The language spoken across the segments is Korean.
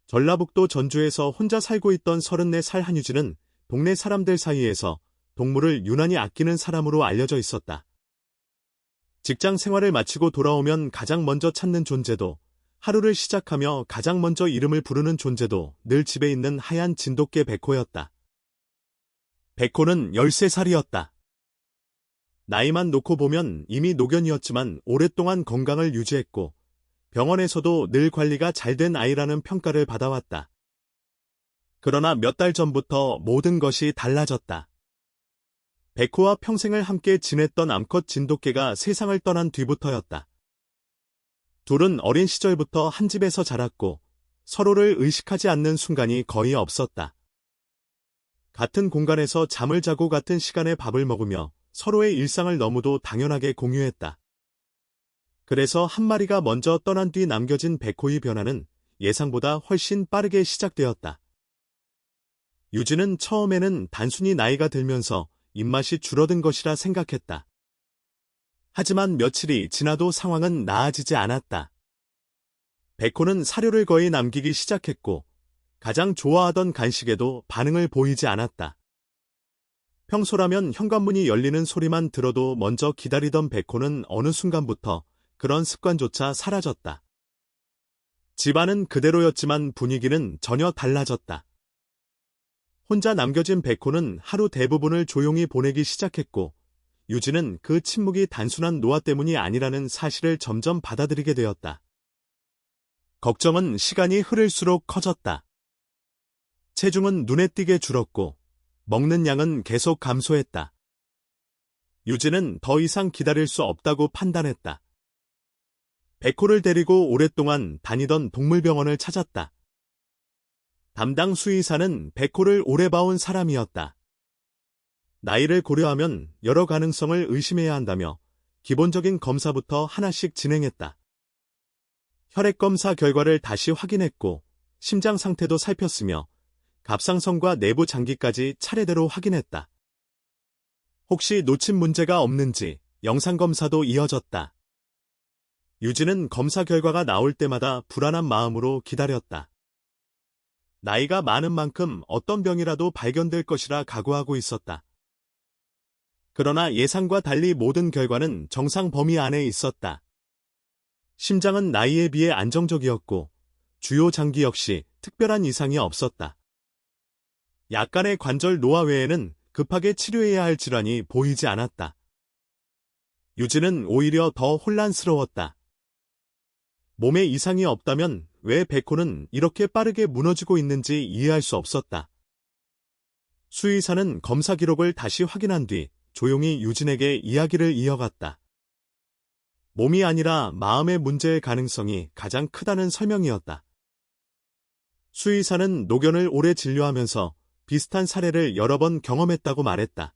전라북도 전주에서 혼자 살고 있던 34살 한유진은 동네 사람들 사이에서 동물을 유난히 아끼는 사람으로 알려져 있었다. 직장 생활을 마치고 돌아오면 가장 먼저 찾는 존재도, 하루를 시작하며 가장 먼저 이름을 부르는 존재도 늘 집에 있는 하얀 진돗개 백호였다. 백호는 13살이었다. 나이만 놓고 보면 이미 노견이었지만 오랫동안 건강을 유지했고 병원에서도 늘 관리가 잘 된 아이라는 평가를 받아왔다. 그러나 몇 달 전부터 모든 것이 달라졌다. 백호와 평생을 함께 지냈던 암컷 진돗개가 세상을 떠난 뒤부터였다. 둘은 어린 시절부터 한 집에서 자랐고 서로를 의식하지 않는 순간이 거의 없었다. 같은 공간에서 잠을 자고 같은 시간에 밥을 먹으며 서로의 일상을 너무도 당연하게 공유했다. 그래서 한 마리가 먼저 떠난 뒤 남겨진 백호의 변화는 예상보다 훨씬 빠르게 시작되었다. 유진은 처음에는 단순히 나이가 들면서 입맛이 줄어든 것이라 생각했다. 하지만 며칠이 지나도 상황은 나아지지 않았다. 백호는 사료를 거의 남기기 시작했고 가장 좋아하던 간식에도 반응을 보이지 않았다. 평소라면 현관문이 열리는 소리만 들어도 먼저 기다리던 백호는 어느 순간부터 그런 습관조차 사라졌다. 집안은 그대로였지만 분위기는 전혀 달라졌다. 혼자 남겨진 백호는 하루 대부분을 조용히 보내기 시작했고 유진은 그 침묵이 단순한 노화 때문이 아니라는 사실을 점점 받아들이게 되었다. 걱정은 시간이 흐를수록 커졌다. 체중은 눈에 띄게 줄었고 먹는 양은 계속 감소했다. 유진은 더 이상 기다릴 수 없다고 판단했다. 백호를 데리고 오랫동안 다니던 동물병원을 찾았다. 담당 수의사는 백호를 오래 봐온 사람이었다. 나이를 고려하면 여러 가능성을 의심해야 한다며 기본적인 검사부터 하나씩 진행했다. 혈액검사 결과를 다시 확인했고 심장 상태도 살폈으며 갑상선과 내부 장기까지 차례대로 확인했다. 혹시 놓친 문제가 없는지 영상검사도 이어졌다. 유진은 검사 결과가 나올 때마다 불안한 마음으로 기다렸다. 나이가 많은 만큼 어떤 병이라도 발견될 것이라 각오하고 있었다. 그러나 예상과 달리 모든 결과는 정상 범위 안에 있었다. 심장은 나이에 비해 안정적이었고 주요 장기 역시 특별한 이상이 없었다. 약간의 관절 노화 외에는 급하게 치료해야 할 질환이 보이지 않았다. 유진은 오히려 더 혼란스러웠다. 몸에 이상이 없다면 왜 백호는 이렇게 빠르게 무너지고 있는지 이해할 수 없었다. 수의사는 검사 기록을 다시 확인한 뒤 조용히 유진에게 이야기를 이어갔다. 몸이 아니라 마음의 문제의 가능성이 가장 크다는 설명이었다. 수의사는 노견을 오래 진료하면서 비슷한 사례를 여러 번 경험했다고 말했다.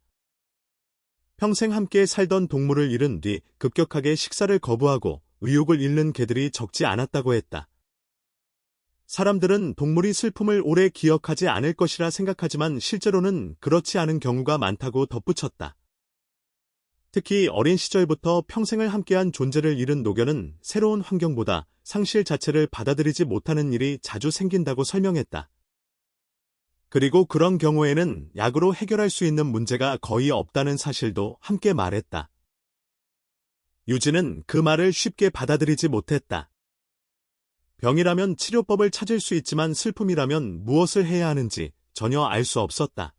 평생 함께 살던 동물을 잃은 뒤 급격하게 식사를 거부하고 의욕을 잃는 개들이 적지 않았다고 했다. 사람들은 동물이 슬픔을 오래 기억하지 않을 것이라 생각하지만 실제로는 그렇지 않은 경우가 많다고 덧붙였다. 특히 어린 시절부터 평생을 함께한 존재를 잃은 노견은 새로운 환경보다 상실 자체를 받아들이지 못하는 일이 자주 생긴다고 설명했다. 그리고 그런 경우에는 약으로 해결할 수 있는 문제가 거의 없다는 사실도 함께 말했다. 유진은 그 말을 쉽게 받아들이지 못했다. 병이라면 치료법을 찾을 수 있지만 슬픔이라면 무엇을 해야 하는지 전혀 알 수 없었다.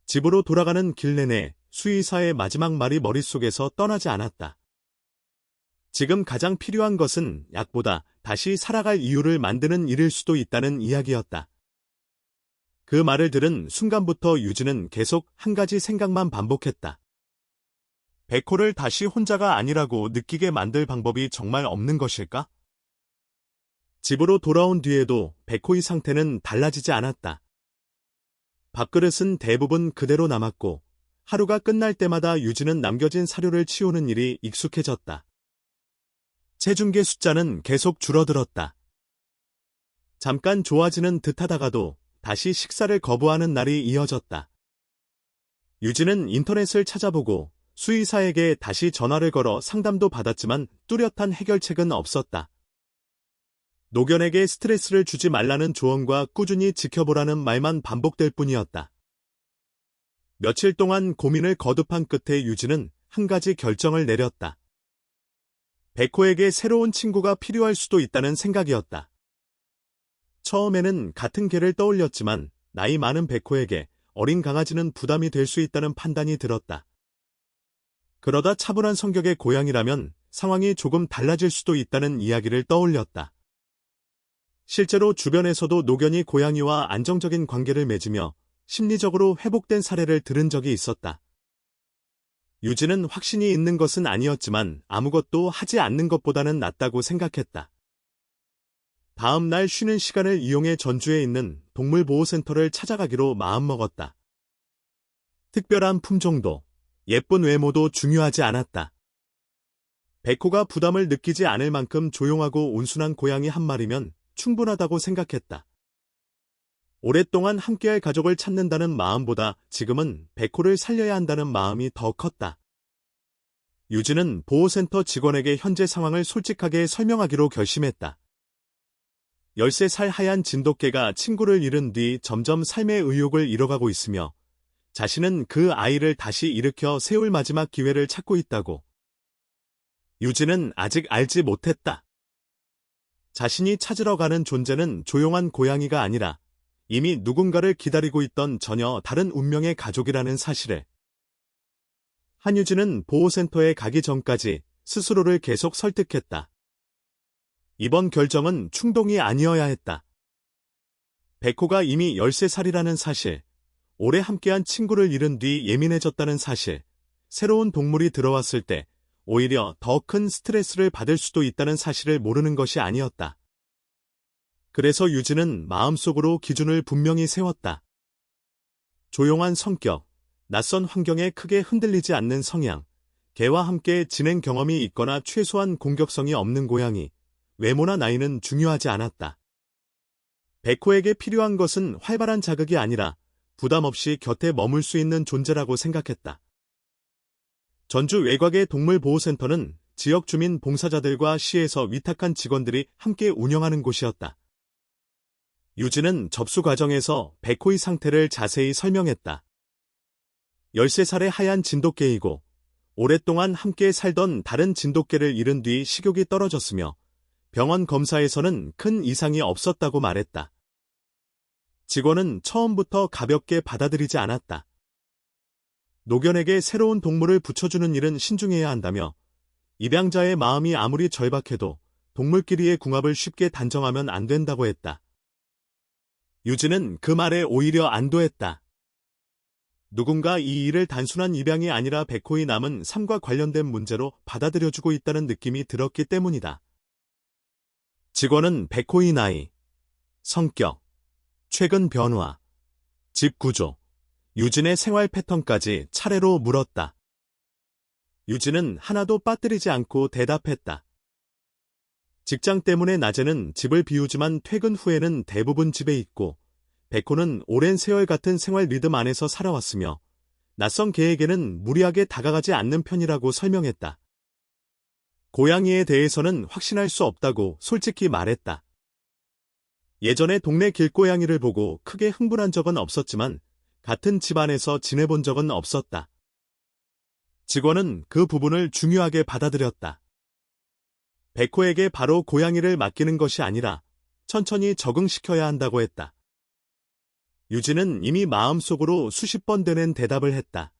집으로 돌아가는 길 내내 수의사의 마지막 말이 머릿속에서 떠나지 않았다. 지금 가장 필요한 것은 약보다 다시 살아갈 이유를 만드는 일일 수도 있다는 이야기였다. 그 말을 들은 순간부터 유진은 계속 한 가지 생각만 반복했다. 백호를 다시 혼자가 아니라고 느끼게 만들 방법이 정말 없는 것일까? 집으로 돌아온 뒤에도 백호의 상태는 달라지지 않았다. 밥그릇은 대부분 그대로 남았고 하루가 끝날 때마다 유진은 남겨진 사료를 치우는 일이 익숙해졌다. 체중계 숫자는 계속 줄어들었다. 잠깐 좋아지는 듯하다가도 다시 식사를 거부하는 날이 이어졌다. 유진은 인터넷을 찾아보고 수의사에게 다시 전화를 걸어 상담도 받았지만 뚜렷한 해결책은 없었다. 노견에게 스트레스를 주지 말라는 조언과 꾸준히 지켜보라는 말만 반복될 뿐이었다. 며칠 동안 고민을 거듭한 끝에 유진은 한 가지 결정을 내렸다. 백호에게 새로운 친구가 필요할 수도 있다는 생각이었다. 처음에는 같은 개를 떠올렸지만 나이 많은 백호에게 어린 강아지는 부담이 될 수 있다는 판단이 들었다. 그러다 차분한 성격의 고양이라면 상황이 조금 달라질 수도 있다는 이야기를 떠올렸다. 실제로 주변에서도 노견이 고양이와 안정적인 관계를 맺으며 심리적으로 회복된 사례를 들은 적이 있었다. 유진은 확신이 있는 것은 아니었지만 아무것도 하지 않는 것보다는 낫다고 생각했다. 다음 날 쉬는 시간을 이용해 전주에 있는 동물보호센터를 찾아가기로 마음먹었다. 특별한 품종도 예쁜 외모도 중요하지 않았다. 백호가 부담을 느끼지 않을 만큼 조용하고 온순한 고양이 한 마리면 충분하다고 생각했다. 오랫동안 함께할 가족을 찾는다는 마음보다 지금은 백호를 살려야 한다는 마음이 더 컸다. 유진은 보호센터 직원에게 현재 상황을 솔직하게 설명하기로 결심했다. 13살 하얀 진돗개가 친구를 잃은 뒤 점점 삶의 의욕을 잃어가고 있으며 자신은 그 아이를 다시 일으켜 세울 마지막 기회를 찾고 있다고. 유진은 아직 알지 못했다. 자신이 찾으러 가는 존재는 조용한 고양이가 아니라 이미 누군가를 기다리고 있던 전혀 다른 운명의 가족이라는 사실을. 한유진은 보호센터에 가기 전까지 스스로를 계속 설득했다. 이번 결정은 충동이 아니어야 했다. 백호가 이미 13살이라는 사실, 오래 함께한 친구를 잃은 뒤 예민해졌다는 사실, 새로운 동물이 들어왔을 때 오히려 더 큰 스트레스를 받을 수도 있다는 사실을 모르는 것이 아니었다. 그래서 유진은 마음속으로 기준을 분명히 세웠다. 조용한 성격, 낯선 환경에 크게 흔들리지 않는 성향, 개와 함께 지낸 경험이 있거나 최소한 공격성이 없는 고양이, 외모나 나이는 중요하지 않았다. 백호에게 필요한 것은 활발한 자극이 아니라 부담 없이 곁에 머물 수 있는 존재라고 생각했다. 전주 외곽의 동물보호센터는 지역 주민 봉사자들과 시에서 위탁한 직원들이 함께 운영하는 곳이었다. 유진은 접수 과정에서 백호의 상태를 자세히 설명했다. 13살의 하얀 진돗개이고 오랫동안 함께 살던 다른 진돗개를 잃은 뒤 식욕이 떨어졌으며 병원 검사에서는 큰 이상이 없었다고 말했다. 직원은 처음부터 가볍게 받아들이지 않았다. 노견에게 새로운 동물을 붙여주는 일은 신중해야 한다며 입양자의 마음이 아무리 절박해도 동물끼리의 궁합을 쉽게 단정하면 안 된다고 했다. 유진은 그 말에 오히려 안도했다. 누군가 이 일을 단순한 입양이 아니라 백호의 남은 삶과 관련된 문제로 받아들여주고 있다는 느낌이 들었기 때문이다. 직원은 백호의 나이, 성격, 최근 변화, 집 구조, 유진의 생활 패턴까지 차례로 물었다. 유진은 하나도 빠뜨리지 않고 대답했다. 직장 때문에 낮에는 집을 비우지만 퇴근 후에는 대부분 집에 있고 백호는 오랜 세월 같은 생활 리듬 안에서 살아왔으며 낯선 개에게는 무리하게 다가가지 않는 편이라고 설명했다. 고양이에 대해서는 확신할 수 없다고 솔직히 말했다. 예전에 동네 길고양이를 보고 크게 흥분한 적은 없었지만 같은 집안에서 지내본 적은 없었다. 직원은 그 부분을 중요하게 받아들였다. 백호에게 바로 고양이를 맡기는 것이 아니라 천천히 적응시켜야 한다고 했다. 유진은 이미 마음속으로 수십 번 되는 대답을 했다.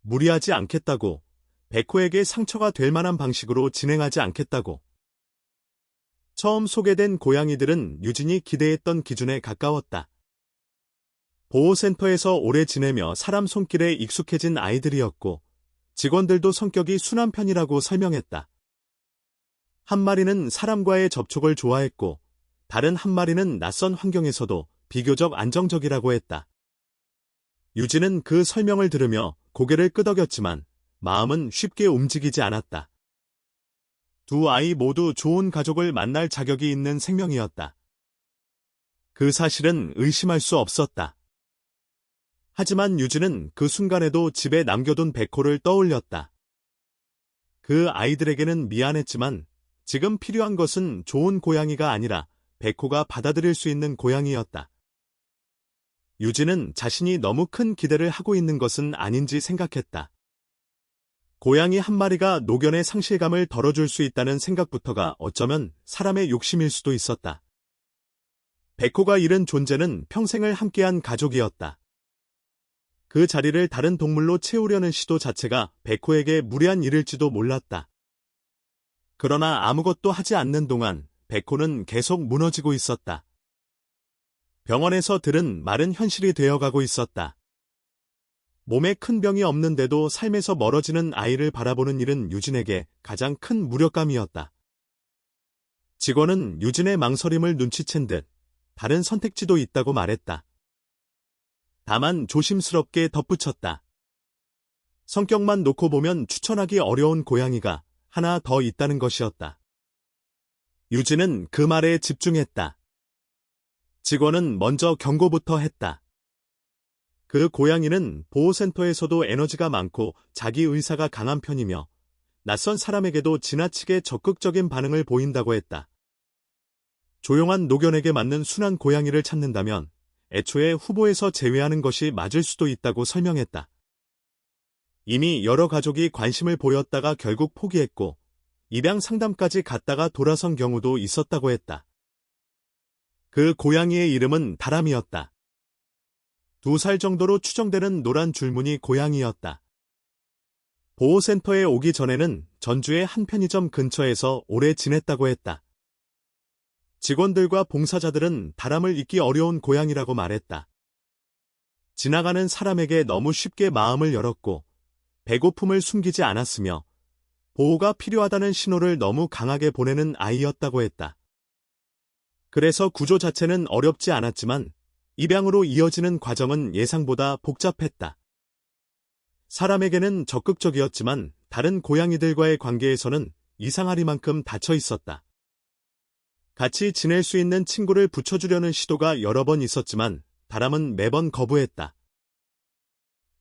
무리하지 않겠다고, 백호에게 상처가 될 만한 방식으로 진행하지 않겠다고. 처음 소개된 고양이들은 유진이 기대했던 기준에 가까웠다. 보호센터에서 오래 지내며 사람 손길에 익숙해진 아이들이었고 직원들도 성격이 순한 편이라고 설명했다. 한 마리는 사람과의 접촉을 좋아했고 다른 한 마리는 낯선 환경에서도 비교적 안정적이라고 했다. 유진은 그 설명을 들으며 고개를 끄덕였지만 마음은 쉽게 움직이지 않았다. 두 아이 모두 좋은 가족을 만날 자격이 있는 생명이었다. 그 사실은 의심할 수 없었다. 하지만 유진은 그 순간에도 집에 남겨둔 백호를 떠올렸다. 그 아이들에게는 미안했지만 지금 필요한 것은 좋은 고양이가 아니라 백호가 받아들일 수 있는 고양이였다. 유진은 자신이 너무 큰 기대를 하고 있는 것은 아닌지 생각했다. 고양이 한 마리가 노견의 상실감을 덜어줄 수 있다는 생각부터가 어쩌면 사람의 욕심일 수도 있었다. 백호가 잃은 존재는 평생을 함께한 가족이었다. 그 자리를 다른 동물로 채우려는 시도 자체가 백호에게 무례한 일일지도 몰랐다. 그러나 아무것도 하지 않는 동안 백호는 계속 무너지고 있었다. 병원에서 들은 말은 현실이 되어가고 있었다. 몸에 큰 병이 없는데도 삶에서 멀어지는 아이를 바라보는 일은 유진에게 가장 큰 무력감이었다. 직원은 유진의 망설임을 눈치챈 듯 다른 선택지도 있다고 말했다. 다만 조심스럽게 덧붙였다. 성격만 놓고 보면 추천하기 어려운 고양이가 하나 더 있다는 것이었다. 유진은 그 말에 집중했다. 직원은 먼저 경고부터 했다. 그 고양이는 보호센터에서도 에너지가 많고 자기 의사가 강한 편이며 낯선 사람에게도 지나치게 적극적인 반응을 보인다고 했다. 조용한 노견에게 맞는 순한 고양이를 찾는다면 애초에 후보에서 제외하는 것이 맞을 수도 있다고 설명했다. 이미 여러 가족이 관심을 보였다가 결국 포기했고 입양 상담까지 갔다가 돌아선 경우도 있었다고 했다. 그 고양이의 이름은 다람이었다. 2살 정도로 추정되는 노란 줄무늬 고양이였다. 보호센터에 오기 전에는 전주의 한 편의점 근처에서 오래 지냈다고 했다. 직원들과 봉사자들은 다람을 잊기 어려운 고양이라고 말했다. 지나가는 사람에게 너무 쉽게 마음을 열었고 배고픔을 숨기지 않았으며 보호가 필요하다는 신호를 너무 강하게 보내는 아이였다고 했다. 그래서 구조 자체는 어렵지 않았지만 입양으로 이어지는 과정은 예상보다 복잡했다. 사람에게는 적극적이었지만 다른 고양이들과의 관계에서는 이상하리만큼 닫혀 있었다. 같이 지낼 수 있는 친구를 붙여주려는 시도가 여러 번 있었지만 다람은 매번 거부했다.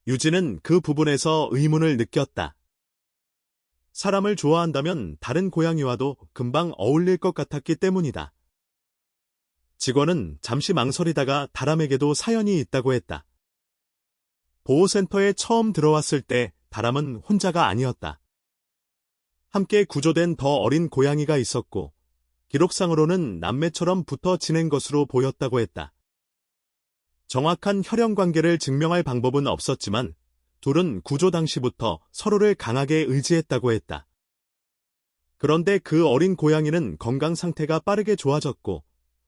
유진은 그 부분에서 의문을 느꼈다. 사람을 좋아한다면 다른 고양이와도 금방 어울릴 것 같았기 때문이다. 직원은 잠시 망설이다가 다람에게도 사연이 있다고 했다. 보호센터에 처음 들어왔을 때 다람은 혼자가 아니었다. 함께 구조된 더 어린 고양이가 있었고 기록상으로는 남매처럼 붙어 지낸 것으로 보였다고 했다. 정확한 혈연 관계를 증명할 방법은 없었지만 둘은 구조 당시부터 서로를 강하게 의지했다고 했다. 그런데 그 어린 고양이는 건강 상태가 빠르게 좋아졌고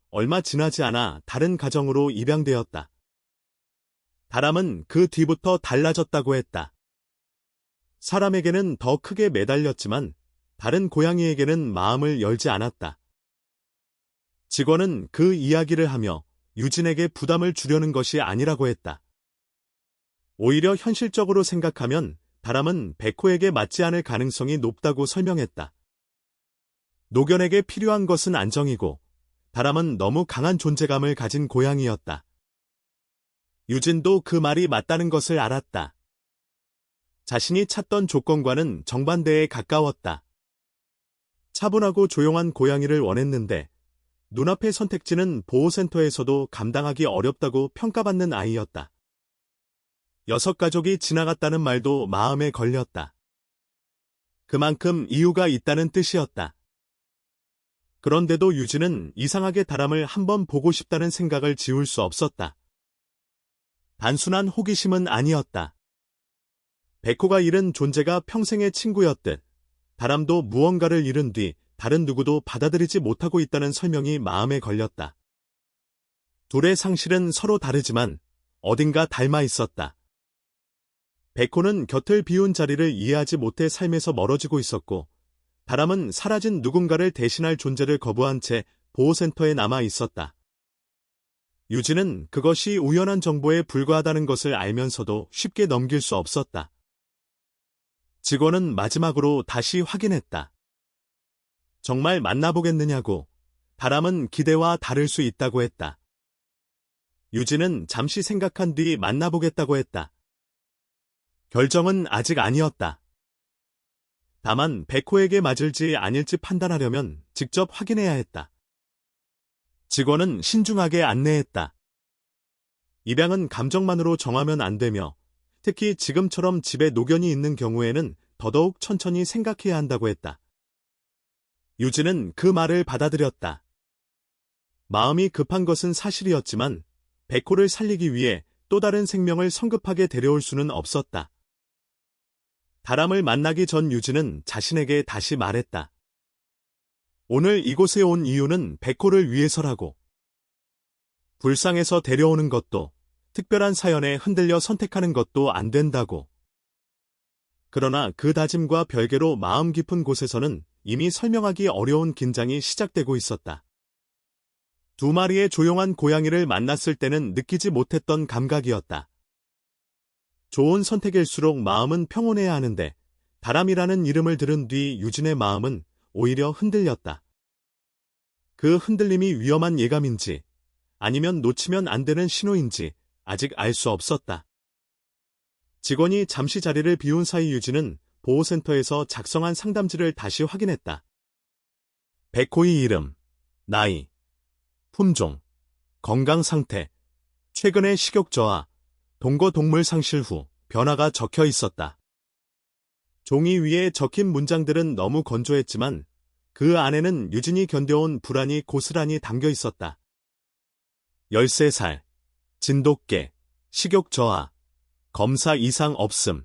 얼마 지나지 않아 다른 가정으로 입양되었다. 다람은 그 뒤부터 달라졌다고 했다. 사람에게는 더 크게 매달렸지만 다른 고양이에게는 마음을 열지 않았다. 직원은 그 이야기를 하며 유진에게 부담을 주려는 것이 아니라고 했다. 오히려 현실적으로 생각하면 다람은 백호에게 맞지 않을 가능성이 높다고 설명했다. 노견에게 필요한 것은 안정이고 다람은 너무 강한 존재감을 가진 고양이였다. 유진도 그 말이 맞다는 것을 알았다. 자신이 찾던 조건과는 정반대에 가까웠다. 차분하고 조용한 고양이를 원했는데 눈앞의 선택지는 보호센터에서도 감당하기 어렵다고 평가받는 아이였다. 6가족이 지나갔다는 말도 마음에 걸렸다. 그만큼 이유가 있다는 뜻이었다. 그런데도 유진은 이상하게 다람을 한번 보고 싶다는 생각을 지울 수 없었다. 단순한 호기심은 아니었다. 백호가 잃은 존재가 평생의 친구였듯 다람도 무언가를 잃은 뒤 다른 누구도 받아들이지 못하고 있다는 설명이 마음에 걸렸다. 둘의 상실은 서로 다르지만 어딘가 닮아 있었다. 백호는 곁을 비운 자리를 이해하지 못해 삶에서 멀어지고 있었고 다람은 사라진 누군가를 대신할 존재를 거부한 채 보호센터에 남아 있었다. 유진은 그것이 우연한 정보에 불과하다는 것을 알면서도 쉽게 넘길 수 없었다. 직원은 마지막으로 다시 확인했다. 정말 만나보겠느냐고. 다람은 기대와 다를 수 있다고 했다. 유진은 잠시 생각한 뒤 만나보겠다고 했다. 결정은 아직 아니었다. 다만 백호에게 맞을지 아닐지 판단하려면 직접 확인해야 했다. 직원은 신중하게 안내했다. 입양은 감정만으로 정하면 안 되며 특히 지금처럼 집에 노견이 있는 경우에는 더더욱 천천히 생각해야 한다고 했다. 유진은 그 말을 받아들였다. 마음이 급한 것은 사실이었지만 백호를 살리기 위해 또 다른 생명을 성급하게 데려올 수는 없었다. 다람을 만나기 전 유진은 자신에게 다시 말했다. 오늘 이곳에 온 이유는 백호를 위해서라고. 불쌍해서 데려오는 것도, 특별한 사연에 흔들려 선택하는 것도 안 된다고. 그러나 그 다짐과 별개로 마음 깊은 곳에서는 이미 설명하기 어려운 긴장이 시작되고 있었다. 두 마리의 조용한 고양이를 만났을 때는 느끼지 못했던 감각이었다. 좋은 선택일수록 마음은 평온해야 하는데 다람이라는 이름을 들은 뒤 유진의 마음은 오히려 흔들렸다. 그 흔들림이 위험한 예감인지 아니면 놓치면 안 되는 신호인지 아직 알 수 없었다. 직원이 잠시 자리를 비운 사이 유진은 보호센터에서 작성한 상담지를 다시 확인했다. 백호의 이름, 나이, 품종, 건강 상태, 최근의 식욕 저하, 동거동물 상실 후 변화가 적혀 있었다. 종이 위에 적힌 문장들은 너무 건조했지만 그 안에는 유진이 견뎌온 불안이 고스란히 담겨 있었다. 13살, 진돗개, 식욕 저하, 검사 이상 없음,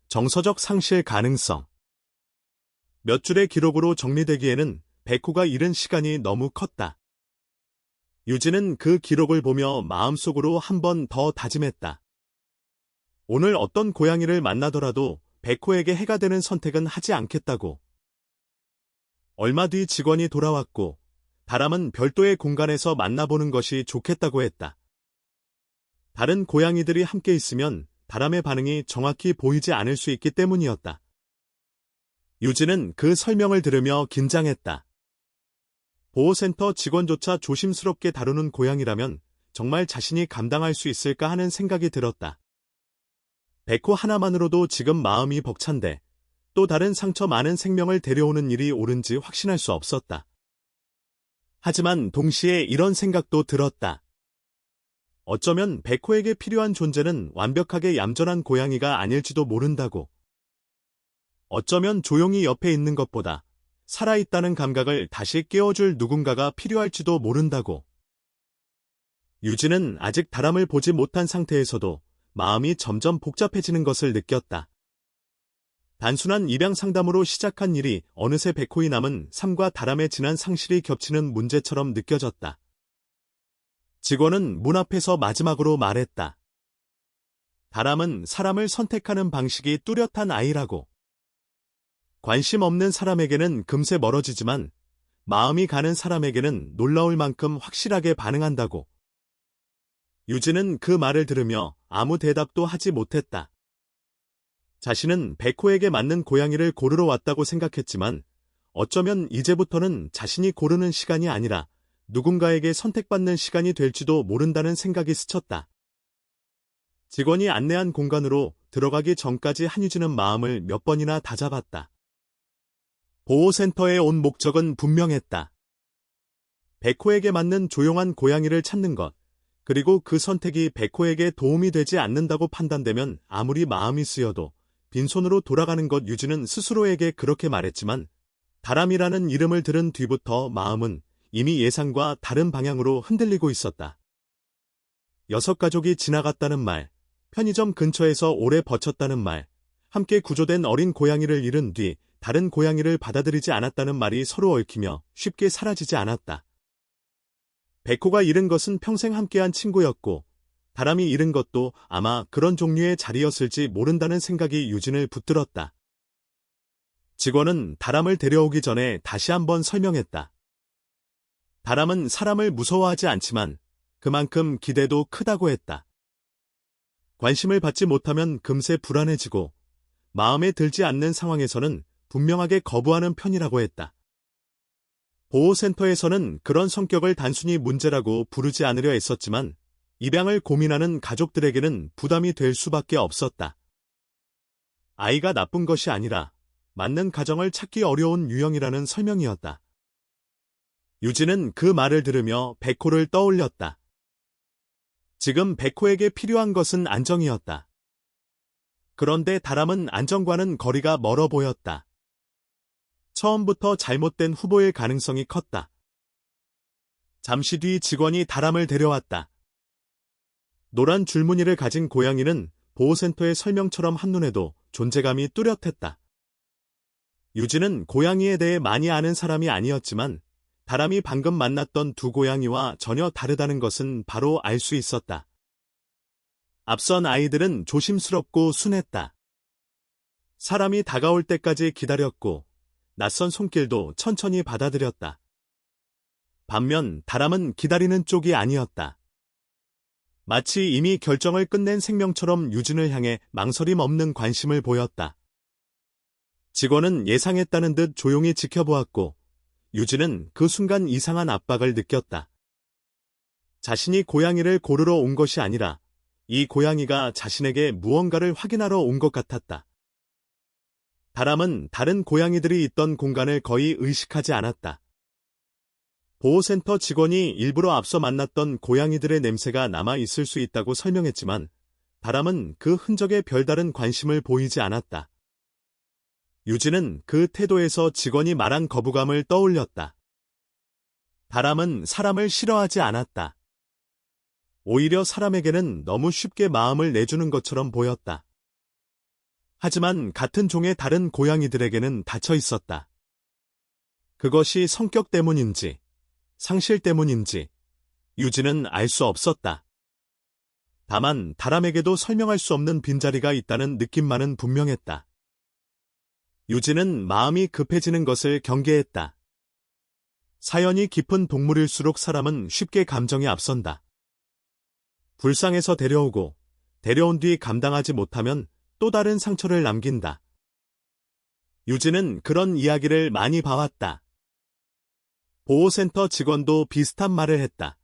정서적 상실 가능성. 몇 줄의 기록으로 정리되기에는 백호가 잃은 시간이 너무 컸다. 유진은 그 기록을 보며 마음속으로 한 번 더 다짐했다. 오늘 어떤 고양이를 만나더라도 백호에게 해가 되는 선택은 하지 않겠다고. 얼마 뒤 직원이 돌아왔고 다람은 별도의 공간에서 만나보는 것이 좋겠다고 했다. 다른 고양이들이 함께 있으면 다람의 반응이 정확히 보이지 않을 수 있기 때문이었다. 유진은 그 설명을 들으며 긴장했다. 보호센터 직원조차 조심스럽게 다루는 고양이라면 정말 자신이 감당할 수 있을까 하는 생각이 들었다. 백호 하나만으로도 지금 마음이 벅찬데 또 다른 상처 많은 생명을 데려오는 일이 옳은지 확신할 수 없었다. 하지만 동시에 이런 생각도 들었다. 어쩌면 백호에게 필요한 존재는 완벽하게 얌전한 고양이가 아닐지도 모른다고. 어쩌면 조용히 옆에 있는 것보다 살아있다는 감각을 다시 깨워줄 누군가가 필요할지도 모른다고. 유진은 아직 다람을 보지 못한 상태에서도 마음이 점점 복잡해지는 것을 느꼈다. 단순한 입양 상담으로 시작한 일이 어느새 백호의 남은 삶과 다람의 지난 상실이 겹치는 문제처럼 느껴졌다. 직원은 문 앞에서 마지막으로 말했다. 다람은 사람을 선택하는 방식이 뚜렷한 아이라고. 관심 없는 사람에게는 금세 멀어지지만 마음이 가는 사람에게는 놀라울 만큼 확실하게 반응한다고. 유진은 그 말을 들으며 아무 대답도 하지 못했다. 자신은 백호에게 맞는 고양이를 고르러 왔다고 생각했지만 어쩌면 이제부터는 자신이 고르는 시간이 아니라 누군가에게 선택받는 시간이 될지도 모른다는 생각이 스쳤다. 직원이 안내한 공간으로 들어가기 전까지 한유진은 마음을 몇 번이나 다잡았다. 보호센터에 온 목적은 분명했다. 백호에게 맞는 조용한 고양이를 찾는 것, 그리고 그 선택이 백호에게 도움이 되지 않는다고 판단되면 아무리 마음이 쓰여도 빈손으로 돌아가는 것. 유진은 스스로에게 그렇게 말했지만 다람이라는 이름을 들은 뒤부터 마음은 이미 예상과 다른 방향으로 흔들리고 있었다. 6가족이 지나갔다는 말, 편의점 근처에서 오래 버텼다는 말, 함께 구조된 어린 고양이를 잃은 뒤 다른 고양이를 받아들이지 않았다는 말이 서로 얽히며 쉽게 사라지지 않았다. 백호가 잃은 것은 평생 함께한 친구였고 다람이 잃은 것도 아마 그런 종류의 자리였을지 모른다는 생각이 유진을 붙들었다. 직원은 다람을 데려오기 전에 다시 한번 설명했다. 다람은 사람을 무서워하지 않지만 그만큼 기대도 크다고 했다. 관심을 받지 못하면 금세 불안해지고 마음에 들지 않는 상황에서는 분명하게 거부하는 편이라고 했다. 보호센터에서는 그런 성격을 단순히 문제라고 부르지 않으려 했었지만 입양을 고민하는 가족들에게는 부담이 될 수밖에 없었다. 아이가 나쁜 것이 아니라 맞는 가정을 찾기 어려운 유형이라는 설명이었다. 유진은 그 말을 들으며 백호를 떠올렸다. 지금 백호에게 필요한 것은 안정이었다. 그런데 다람은 안정과는 거리가 멀어 보였다. 처음부터 잘못된 후보일 가능성이 컸다. 잠시 뒤 직원이 다람을 데려왔다. 노란 줄무늬를 가진 고양이는 보호센터의 설명처럼 한눈에도 존재감이 뚜렷했다. 유진은 고양이에 대해 많이 아는 사람이 아니었지만 다람이 방금 만났던 두 고양이와 전혀 다르다는 것은 바로 알 수 있었다. 앞선 아이들은 조심스럽고 순했다. 사람이 다가올 때까지 기다렸고 낯선 손길도 천천히 받아들였다. 반면 다람은 기다리는 쪽이 아니었다. 마치 이미 결정을 끝낸 생명처럼 유진을 향해 망설임 없는 관심을 보였다. 직원은 예상했다는 듯 조용히 지켜보았고 유진은 그 순간 이상한 압박을 느꼈다. 자신이 고양이를 고르러 온 것이 아니라 이 고양이가 자신에게 무언가를 확인하러 온 것 같았다. 다람은 다른 고양이들이 있던 공간을 거의 의식하지 않았다. 보호센터 직원이 일부러 앞서 만났던 고양이들의 냄새가 남아 있을 수 있다고 설명했지만 다람은 그 흔적에 별다른 관심을 보이지 않았다. 유진은 그 태도에서 직원이 말한 거부감을 떠올렸다. 다람은 사람을 싫어하지 않았다. 오히려 사람에게는 너무 쉽게 마음을 내주는 것처럼 보였다. 하지만 같은 종의 다른 고양이들에게는 닫혀 있었다. 그것이 성격 때문인지 상실 때문인지 유진은 알 수 없었다. 다만 다람에게도 설명할 수 없는 빈자리가 있다는 느낌만은 분명했다. 유진은 마음이 급해지는 것을 경계했다. 사연이 깊은 동물일수록 사람은 쉽게 감정이 앞선다. 불쌍해서 데려오고 데려온 뒤 감당하지 못하면 또 다른 상처를 남긴다. 유진은 그런 이야기를 많이 봐왔다. 보호센터 직원도 비슷한 말을 했다.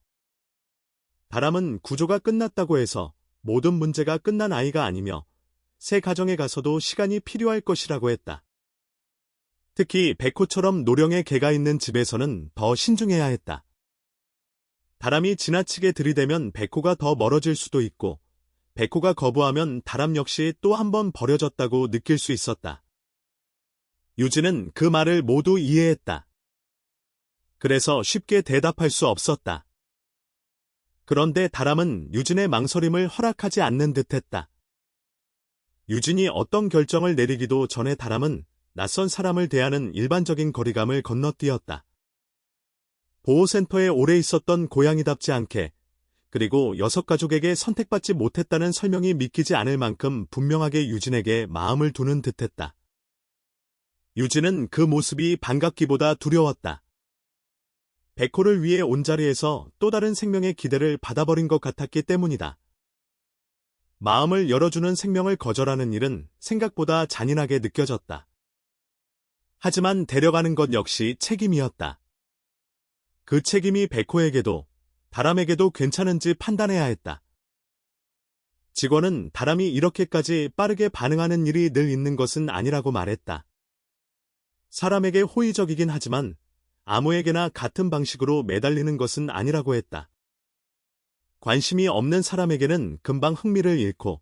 다람은 구조가 끝났다고 해서 모든 문제가 끝난 아이가 아니며 새 가정에 가서도 시간이 필요할 것이라고 했다. 특히 백호처럼 노령의 개가 있는 집에서는 더 신중해야 했다. 다람이 지나치게 들이대면 백호가 더 멀어질 수도 있고 백호가 거부하면 다람 역시 또 한 번 버려졌다고 느낄 수 있었다. 유진은 그 말을 모두 이해했다. 그래서 쉽게 대답할 수 없었다. 그런데 다람은 유진의 망설임을 허락하지 않는 듯했다. 유진이 어떤 결정을 내리기도 전에 다람은 낯선 사람을 대하는 일반적인 거리감을 건너뛰었다. 보호센터에 오래 있었던 고양이답지 않게 그리고 여섯 가족에게 선택받지 못했다는 설명이 믿기지 않을 만큼 분명하게 유진에게 마음을 두는 듯했다. 유진은 그 모습이 반갑기보다 두려웠다. 백호를 위해 온 자리에서 또 다른 생명의 기대를 받아버린 것 같았기 때문이다. 마음을 열어주는 생명을 거절하는 일은 생각보다 잔인하게 느껴졌다. 하지만 데려가는 것 역시 책임이었다. 그 책임이 백호에게도 다람에게도 괜찮은지 판단해야 했다. 직원은 다람이 이렇게까지 빠르게 반응하는 일이 늘 있는 것은 아니라고 말했다. 사람에게 호의적이긴 하지만 아무에게나 같은 방식으로 매달리는 것은 아니라고 했다. 관심이 없는 사람에게는 금방 흥미를 잃고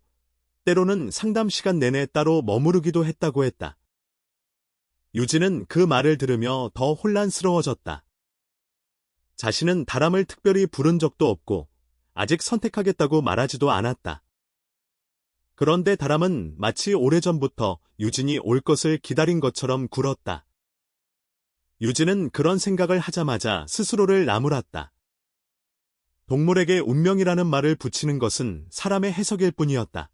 때로는 상담 시간 내내 따로 머무르기도 했다고 했다. 유진은 그 말을 들으며 더 혼란스러워졌다. 자신은 다람을 특별히 부른 적도 없고 아직 선택하겠다고 말하지도 않았다. 그런데 다람은 마치 오래전부터 유진이 올 것을 기다린 것처럼 굴었다. 유진은 그런 생각을 하자마자 스스로를 나무랐다. 동물에게 운명이라는 말을 붙이는 것은 사람의 해석일 뿐이었다.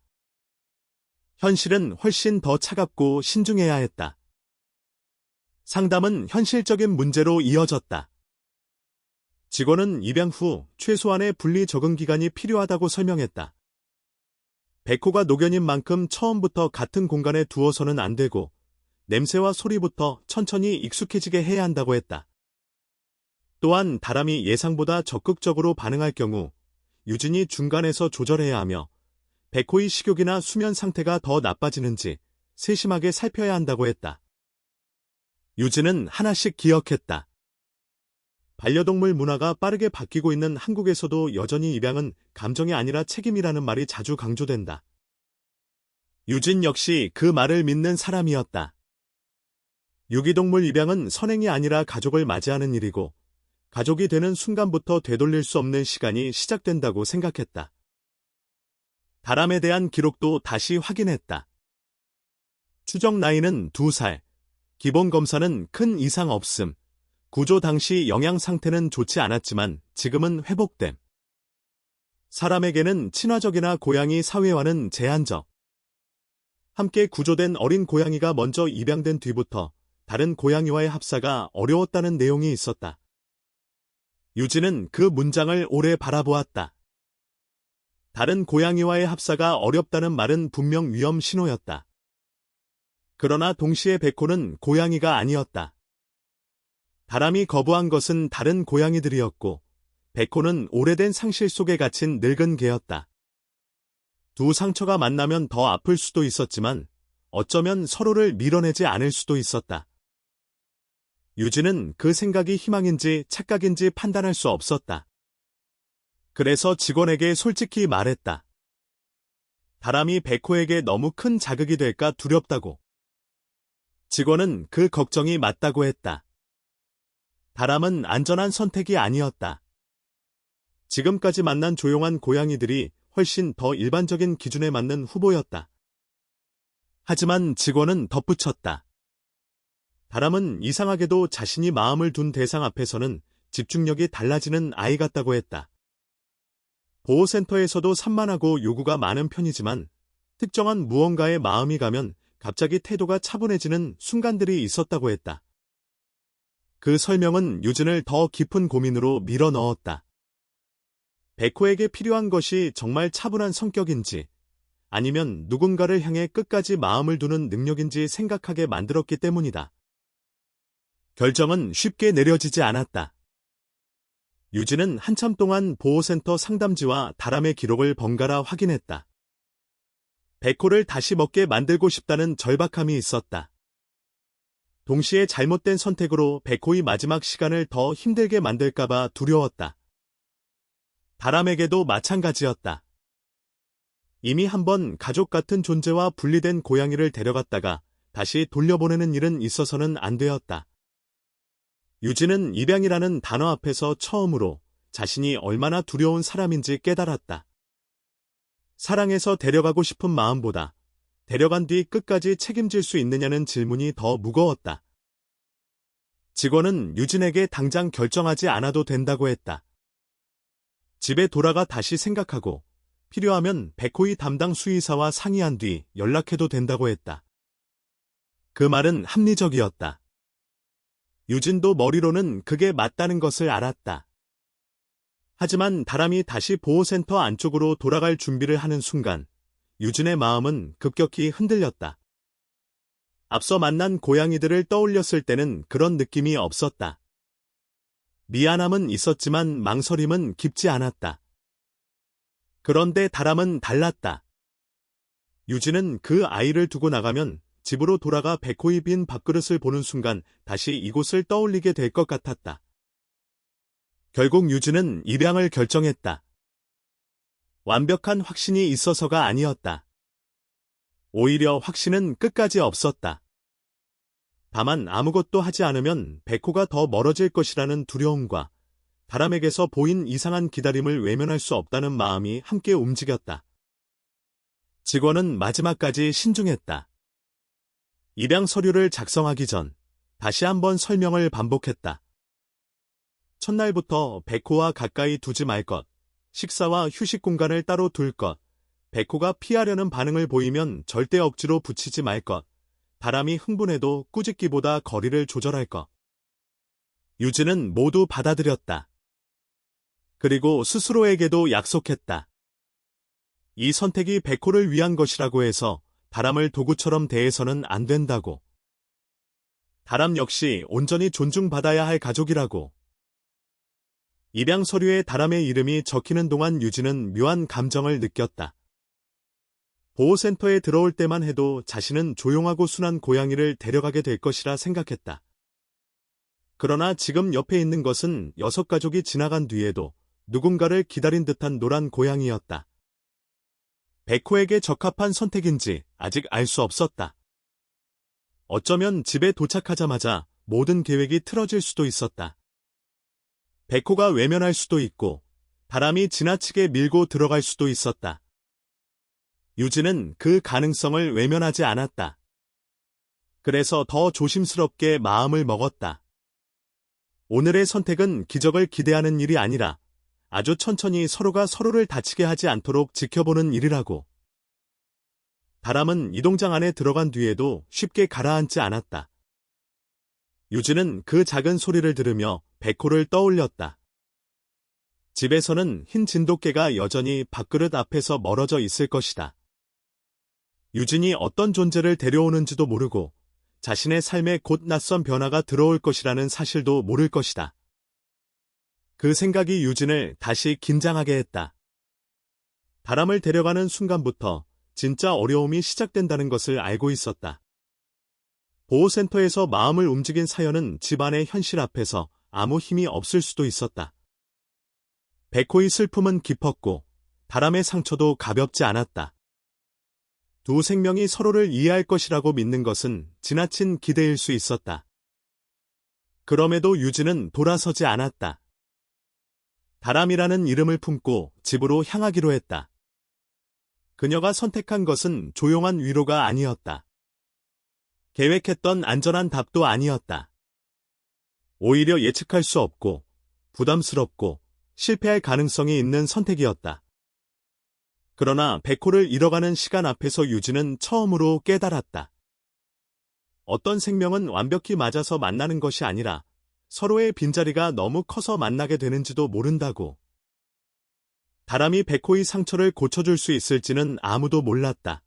현실은 훨씬 더 차갑고 신중해야 했다. 상담은 현실적인 문제로 이어졌다. 직원은 입양 후 최소한의 분리 적응 기간이 필요하다고 설명했다. 백호가 노견인 만큼 처음부터 같은 공간에 두어서는 안 되고 냄새와 소리부터 천천히 익숙해지게 해야 한다고 했다. 또한 다람이 예상보다 적극적으로 반응할 경우 유진이 중간에서 조절해야 하며 백호의 식욕이나 수면 상태가 더 나빠지는지 세심하게 살펴야 한다고 했다. 유진은 하나씩 기억했다. 반려동물 문화가 빠르게 바뀌고 있는 한국에서도 여전히 입양은 감정이 아니라 책임이라는 말이 자주 강조된다. 유진 역시 그 말을 믿는 사람이었다. 유기동물 입양은 선행이 아니라 가족을 맞이하는 일이고, 가족이 되는 순간부터 되돌릴 수 없는 시간이 시작된다고 생각했다. 다람에 대한 기록도 다시 확인했다. 추적 나이는 2살, 기본 검사는 큰 이상 없음, 구조 당시 영양 상태는 좋지 않았지만 지금은 회복됨. 사람에게는 친화적이나 고양이 사회와는 제한적. 함께 구조된 어린 고양이가 먼저 입양된 뒤부터 다른 고양이와의 합사가 어려웠다는 내용이 있었다. 유진은 그 문장을 오래 바라보았다. 다른 고양이와의 합사가 어렵다는 말은 분명 위험 신호였다. 그러나 동시에 백호는 고양이가 아니었다. 다람이 거부한 것은 다른 고양이들이었고, 백호는 오래된 상실 속에 갇힌 늙은 개였다. 두 상처가 만나면 더 아플 수도 있었지만, 어쩌면 서로를 밀어내지 않을 수도 있었다. 유진은 그 생각이 희망인지 착각인지 판단할 수 없었다. 그래서 직원에게 솔직히 말했다. 다람이 백호에게 너무 큰 자극이 될까 두렵다고. 직원은 그 걱정이 맞다고 했다. 다람은 안전한 선택이 아니었다. 지금까지 만난 조용한 고양이들이 훨씬 더 일반적인 기준에 맞는 후보였다. 하지만 직원은 덧붙였다. 다람은 이상하게도 자신이 마음을 둔 대상 앞에서는 집중력이 달라지는 아이 같다고 했다. 보호센터에서도 산만하고 요구가 많은 편이지만 특정한 무언가에 마음이 가면 갑자기 태도가 차분해지는 순간들이 있었다고 했다. 그 설명은 유진을 더 깊은 고민으로 밀어 넣었다. 백호에게 필요한 것이 정말 차분한 성격인지 아니면 누군가를 향해 끝까지 마음을 두는 능력인지 생각하게 만들었기 때문이다. 결정은 쉽게 내려지지 않았다. 유진은 한참 동안 보호센터 상담지와 다람의 기록을 번갈아 확인했다. 백호를 다시 먹게 만들고 싶다는 절박함이 있었다. 동시에 잘못된 선택으로 백호의 마지막 시간을 더 힘들게 만들까봐 두려웠다. 다람에게도 마찬가지였다. 이미 한번 가족 같은 존재와 분리된 고양이를 데려갔다가 다시 돌려보내는 일은 있어서는 안 되었다. 유진은 입양이라는 단어 앞에서 처음으로 자신이 얼마나 두려운 사람인지 깨달았다. 사랑해서 데려가고 싶은 마음보다 데려간 뒤 끝까지 책임질 수 있느냐는 질문이 더 무거웠다. 직원은 유진에게 당장 결정하지 않아도 된다고 했다. 집에 돌아가 다시 생각하고 필요하면 백호의 담당 수의사와 상의한 뒤 연락해도 된다고 했다. 그 말은 합리적이었다. 유진도 머리로는 그게 맞다는 것을 알았다. 하지만 다람이 다시 보호센터 안쪽으로 돌아갈 준비를 하는 순간 유진의 마음은 급격히 흔들렸다. 앞서 만난 고양이들을 떠올렸을 때는 그런 느낌이 없었다. 미안함은 있었지만 망설임은 깊지 않았다. 그런데 다람은 달랐다. 유진은 그 아이를 두고 나가면 집으로 돌아가 백호의 빈 밥그릇을 보는 순간 다시 이곳을 떠올리게 될 것 같았다. 결국 유진은 입양을 결정했다. 완벽한 확신이 있어서가 아니었다. 오히려 확신은 끝까지 없었다. 다만 아무것도 하지 않으면 백호가 더 멀어질 것이라는 두려움과 다람에게서 보인 이상한 기다림을 외면할 수 없다는 마음이 함께 움직였다. 직원은 마지막까지 신중했다. 입양 서류를 작성하기 전 다시 한번 설명을 반복했다. 첫날부터 백호와 가까이 두지 말 것, 식사와 휴식 공간을 따로 둘 것, 백호가 피하려는 반응을 보이면 절대 억지로 붙이지 말 것, 다람이 흥분해도 꾸짖기보다 거리를 조절할 것. 유진은 모두 받아들였다. 그리고 스스로에게도 약속했다. 이 선택이 백호를 위한 것이라고 해서 다람을 도구처럼 대해서는 안 된다고. 다람 역시 온전히 존중받아야 할 가족이라고. 입양 서류에 다람의 이름이 적히는 동안 유진은 묘한 감정을 느꼈다. 보호센터에 들어올 때만 해도 자신은 조용하고 순한 고양이를 데려가게 될 것이라 생각했다. 그러나 지금 옆에 있는 것은 6가족이 지나간 뒤에도 누군가를 기다린 듯한 노란 고양이였다. 백호에게 적합한 선택인지 아직 알 수 없었다. 어쩌면 집에 도착하자마자 모든 계획이 틀어질 수도 있었다. 백호가 외면할 수도 있고 바람이 지나치게 밀고 들어갈 수도 있었다. 유진은 그 가능성을 외면하지 않았다. 그래서 더 조심스럽게 마음을 먹었다. 오늘의 선택은 기적을 기대하는 일이 아니라 아주 천천히 서로가 서로를 다치게 하지 않도록 지켜보는 일이라고. 바람은 이동장 안에 들어간 뒤에도 쉽게 가라앉지 않았다. 유진은 그 작은 소리를 들으며 백호를 떠올렸다. 집에서는 흰 진돗개가 여전히 밥그릇 앞에서 멀어져 있을 것이다. 유진이 어떤 존재를 데려오는지도 모르고 자신의 삶에 곧 낯선 변화가 들어올 것이라는 사실도 모를 것이다. 그 생각이 유진을 다시 긴장하게 했다. 바람을 데려가는 순간부터 진짜 어려움이 시작된다는 것을 알고 있었다. 보호센터에서 마음을 움직인 사연은 집안의 현실 앞에서 아무 힘이 없을 수도 있었다. 백호의 슬픔은 깊었고 바람의 상처도 가볍지 않았다. 두 생명이 서로를 이해할 것이라고 믿는 것은 지나친 기대일 수 있었다. 그럼에도 유진은 돌아서지 않았다. 바람이라는 이름을 품고 집으로 향하기로 했다. 그녀가 선택한 것은 조용한 위로가 아니었다. 계획했던 안전한 답도 아니었다. 오히려 예측할 수 없고 부담스럽고 실패할 가능성이 있는 선택이었다. 그러나 백호를 잃어가는 시간 앞에서 유진은 처음으로 깨달았다. 어떤 생명은 완벽히 맞아서 만나는 것이 아니라 서로의 빈자리가 너무 커서 만나게 되는지도 모른다고. 바람이 백호의 상처를 고쳐줄 수 있을지는 아무도 몰랐다.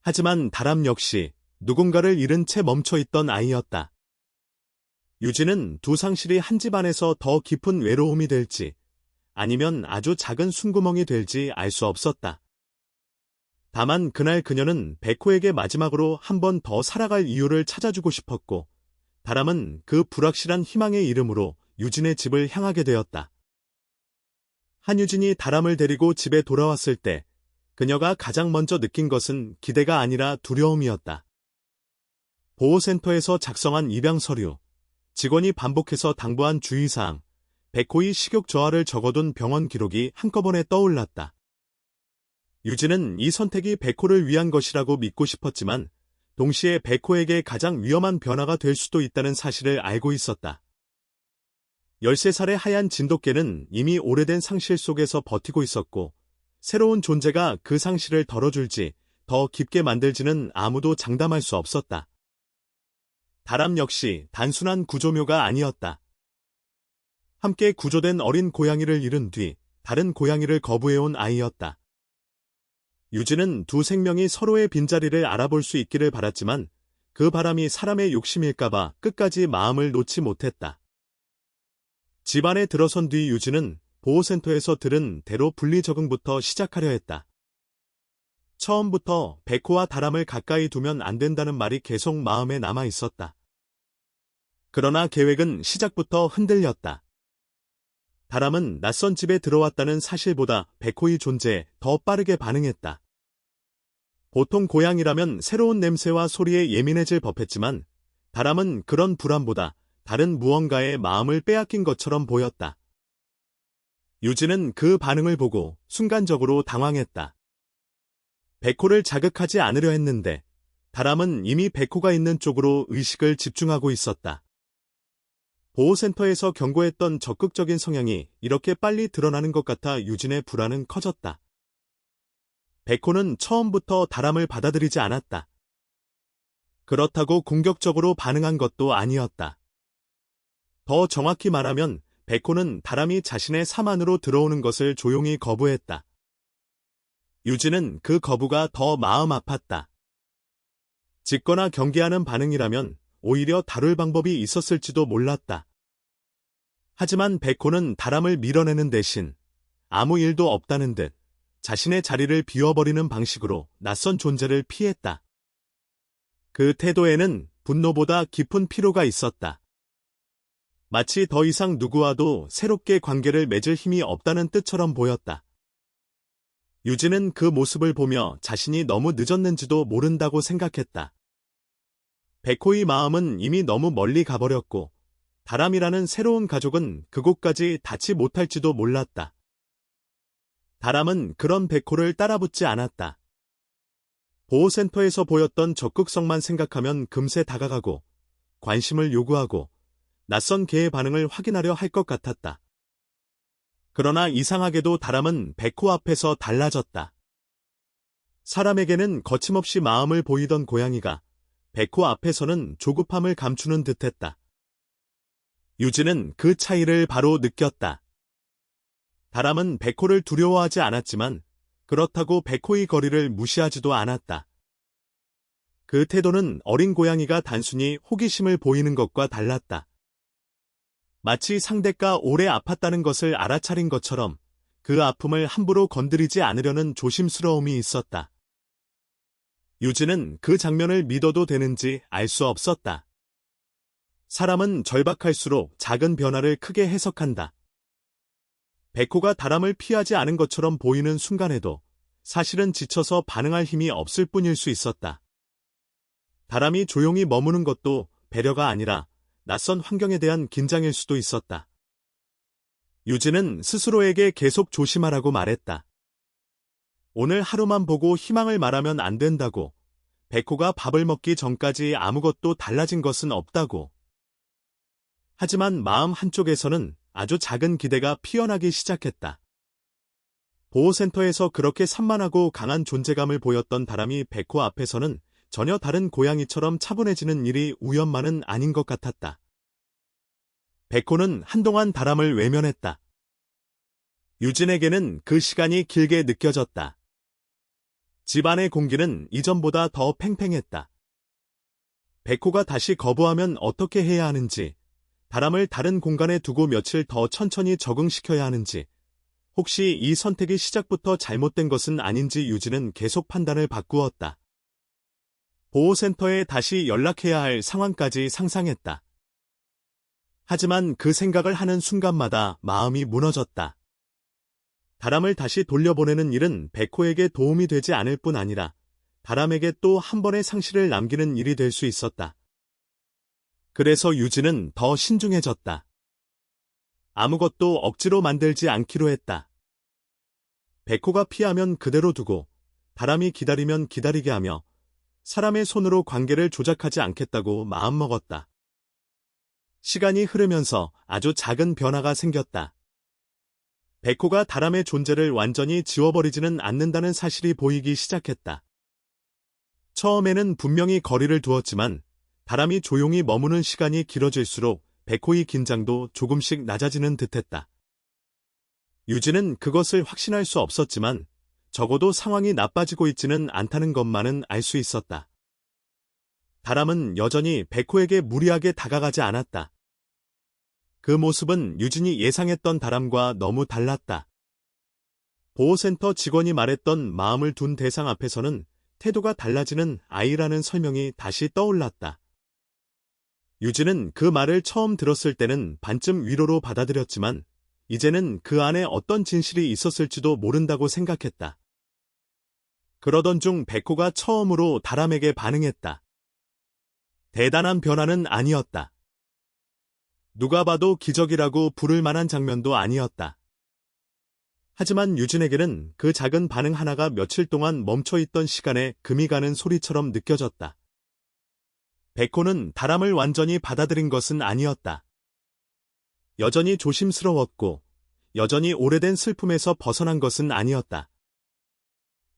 하지만 바람 역시 누군가를 잃은 채 멈춰있던 아이였다. 유진은 두 상실이 한 집안에서 더 깊은 외로움이 될지 아니면 아주 작은 숨구멍이 될지 알 수 없었다. 다만 그날 그녀는 백호에게 마지막으로 한 번 더 살아갈 이유를 찾아주고 싶었고 바람은 그 불확실한 희망의 이름으로 유진의 집을 향하게 되었다. 한유진이 바람을 데리고 집에 돌아왔을 때 그녀가 가장 먼저 느낀 것은 기대가 아니라 두려움이었다. 보호센터에서 작성한 입양 서류, 직원이 반복해서 당부한 주의사항, 백호의 식욕 저하를 적어둔 병원 기록이 한꺼번에 떠올랐다. 유진은 이 선택이 백호를 위한 것이라고 믿고 싶었지만 동시에 백호에게 가장 위험한 변화가 될 수도 있다는 사실을 알고 있었다. 13살의 하얀 진돗개는 이미 오래된 상실 속에서 버티고 있었고 새로운 존재가 그 상실을 덜어줄지 더 깊게 만들지는 아무도 장담할 수 없었다. 바람 역시 단순한 구조묘가 아니었다. 함께 구조된 어린 고양이를 잃은 뒤 다른 고양이를 거부해온 아이였다. 유진은 두 생명이 서로의 빈자리를 알아볼 수 있기를 바랐지만 그 바람이 사람의 욕심일까봐 끝까지 마음을 놓지 못했다. 집안에 들어선 뒤 유진은 보호센터에서 들은 대로 분리 적응부터 시작하려 했다. 처음부터 백호와 바람을 가까이 두면 안 된다는 말이 계속 마음에 남아 있었다. 그러나 계획은 시작부터 흔들렸다. 바람은 낯선 집에 들어왔다는 사실보다 백호의 존재에 더 빠르게 반응했다. 보통 고양이라면 새로운 냄새와 소리에 예민해질 법했지만 바람은 그런 불안보다 다른 무언가에 마음을 빼앗긴 것처럼 보였다. 유진은 그 반응을 보고 순간적으로 당황했다. 백호를 자극하지 않으려 했는데 바람은 이미 백호가 있는 쪽으로 의식을 집중하고 있었다. 보호센터에서 경고했던 적극적인 성향이 이렇게 빨리 드러나는 것 같아 유진의 불안은 커졌다. 백호는 처음부터 바람을 받아들이지 않았다. 그렇다고 공격적으로 반응한 것도 아니었다. 더 정확히 말하면 백호는 바람이 자신의 삶 안으로 들어오는 것을 조용히 거부했다. 유진은 그 거부가 더 마음 아팠다. 짖거나 경계하는 반응이라면 오히려 다룰 방법이 있었을지도 몰랐다. 하지만 백호는 바람을 밀어내는 대신 아무 일도 없다는 듯 자신의 자리를 비워버리는 방식으로 낯선 존재를 피했다. 그 태도에는 분노보다 깊은 피로가 있었다. 마치 더 이상 누구와도 새롭게 관계를 맺을 힘이 없다는 뜻처럼 보였다. 유진은 그 모습을 보며 자신이 너무 늦었는지도 모른다고 생각했다. 백호의 마음은 이미 너무 멀리 가버렸고 다람이라는 새로운 가족은 그곳까지 닿지 못할지도 몰랐다. 다람은 그런 백호를 따라붙지 않았다. 보호센터에서 보였던 적극성만 생각하면 금세 다가가고 관심을 요구하고 낯선 개의 반응을 확인하려 할 것 같았다. 그러나 이상하게도 다람은 백호 앞에서 달라졌다. 사람에게는 거침없이 마음을 보이던 고양이가 백호 앞에서는 조급함을 감추는 듯했다. 유진은 그 차이를 바로 느꼈다. 다람은 백호를 두려워하지 않았지만 그렇다고 백호의 거리를 무시하지도 않았다. 그 태도는 어린 고양이가 단순히 호기심을 보이는 것과 달랐다. 마치 상대가 오래 아팠다는 것을 알아차린 것처럼 그 아픔을 함부로 건드리지 않으려는 조심스러움이 있었다. 유진은 그 장면을 믿어도 되는지 알 수 없었다. 사람은 절박할수록 작은 변화를 크게 해석한다. 백호가 다람을 피하지 않은 것처럼 보이는 순간에도 사실은 지쳐서 반응할 힘이 없을 뿐일 수 있었다. 다람이 조용히 머무는 것도 배려가 아니라 낯선 환경에 대한 긴장일 수도 있었다. 유진은 스스로에게 계속 조심하라고 말했다. 오늘 하루만 보고 희망을 말하면 안 된다고. 백호가 밥을 먹기 전까지 아무것도 달라진 것은 없다고. 하지만 마음 한쪽에서는 아주 작은 기대가 피어나기 시작했다. 보호센터에서 그렇게 산만하고 강한 존재감을 보였던 다람이 백호 앞에서는 전혀 다른 고양이처럼 차분해지는 일이 우연만은 아닌 것 같았다. 백호는 한동안 다람을 외면했다. 유진에게는 그 시간이 길게 느껴졌다. 집안의 공기는 이전보다 더 팽팽했다. 백호가 다시 거부하면 어떻게 해야 하는지, 다람을 다른 공간에 두고 며칠 더 천천히 적응시켜야 하는지, 혹시 이 선택이 시작부터 잘못된 것은 아닌지 유진은 계속 판단을 바꾸었다. 보호센터에 다시 연락해야 할 상황까지 상상했다. 하지만 그 생각을 하는 순간마다 마음이 무너졌다. 다람을 다시 돌려보내는 일은 백호에게 도움이 되지 않을 뿐 아니라 다람에게 또 한 번의 상실을 남기는 일이 될 수 있었다. 그래서 유진은 더 신중해졌다. 아무것도 억지로 만들지 않기로 했다. 백호가 피하면 그대로 두고 다람이 기다리면 기다리게 하며 사람의 손으로 관계를 조작하지 않겠다고 마음먹었다. 시간이 흐르면서 아주 작은 변화가 생겼다. 백호가 다람의 존재를 완전히 지워버리지는 않는다는 사실이 보이기 시작했다. 처음에는 분명히 거리를 두었지만 다람이 조용히 머무는 시간이 길어질수록 백호의 긴장도 조금씩 낮아지는 듯했다. 유진은 그것을 확신할 수 없었지만 적어도 상황이 나빠지고 있지는 않다는 것만은 알 수 있었다. 다람은 여전히 백호에게 무리하게 다가가지 않았다. 그 모습은 유진이 예상했던 다람과 너무 달랐다. 보호센터 직원이 말했던 마음을 둔 대상 앞에서는 태도가 달라지는 아이라는 설명이 다시 떠올랐다. 유진은 그 말을 처음 들었을 때는 반쯤 위로로 받아들였지만 이제는 그 안에 어떤 진실이 있었을지도 모른다고 생각했다. 그러던 중 백호가 처음으로 다람에게 반응했다. 대단한 변화는 아니었다. 누가 봐도 기적이라고 부를 만한 장면도 아니었다. 하지만 유진에게는 그 작은 반응 하나가 며칠 동안 멈춰있던 시간에 금이 가는 소리처럼 느껴졌다. 백호는 다람을 완전히 받아들인 것은 아니었다. 여전히 조심스러웠고 여전히 오래된 슬픔에서 벗어난 것은 아니었다.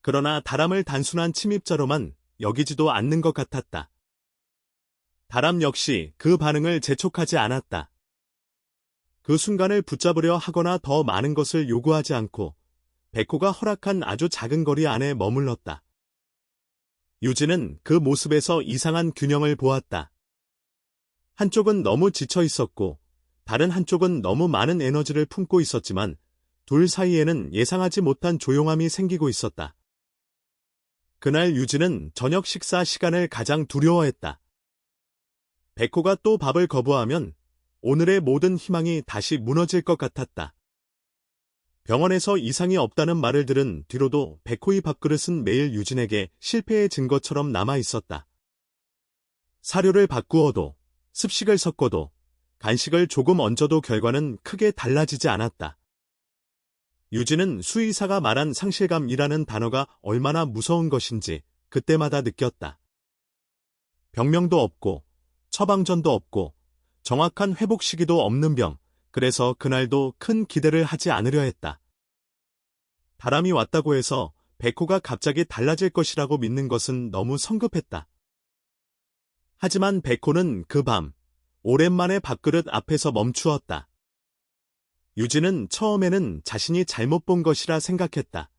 그러나 다람을 단순한 침입자로만 여기지도 않는 것 같았다. 다람 역시 그 반응을 재촉하지 않았다. 그 순간을 붙잡으려 하거나 더 많은 것을 요구하지 않고 백호가 허락한 아주 작은 거리 안에 머물렀다. 유진은 그 모습에서 이상한 균형을 보았다. 한쪽은 너무 지쳐 있었고 다른 한쪽은 너무 많은 에너지를 품고 있었지만 둘 사이에는 예상하지 못한 조용함이 생기고 있었다. 그날 유진은 저녁 식사 시간을 가장 두려워했다. 백호가 또 밥을 거부하면 오늘의 모든 희망이 다시 무너질 것 같았다. 병원에서 이상이 없다는 말을 들은 뒤로도 백호의 밥그릇은 매일 유진에게 실패의 증거처럼 남아 있었다. 사료를 바꾸어도, 습식을 섞어도, 간식을 조금 얹어도 결과는 크게 달라지지 않았다. 유진은 수의사가 말한 상실감이라는 단어가 얼마나 무서운 것인지 그때마다 느꼈다. 병명도 없고, 처방전도 없고, 정확한 회복 시기도 없는 병, 그래서 그날도 큰 기대를 하지 않으려 했다. 바람이 왔다고 해서 백호가 갑자기 달라질 것이라고 믿는 것은 너무 성급했다. 하지만 백호는 그 밤, 오랜만에 밥그릇 앞에서 멈추었다. 유진은 처음에는 자신이 잘못 본 것이라 생각했다.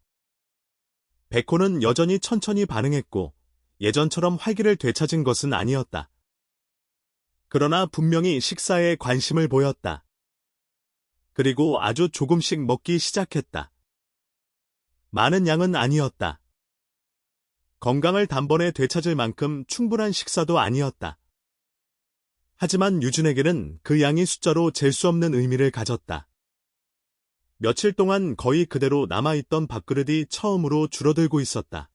백호는 여전히 천천히 반응했고 예전처럼 활기를 되찾은 것은 아니었다. 그러나 분명히 식사에 관심을 보였다. 그리고 아주 조금씩 먹기 시작했다. 많은 양은 아니었다. 건강을 단번에 되찾을 만큼 충분한 식사도 아니었다. 하지만 유진에게는 그 양이 숫자로 잴 수 없는 의미를 가졌다. 며칠 동안 거의 그대로 남아있던 밥그릇이 처음으로 줄어들고 있었다.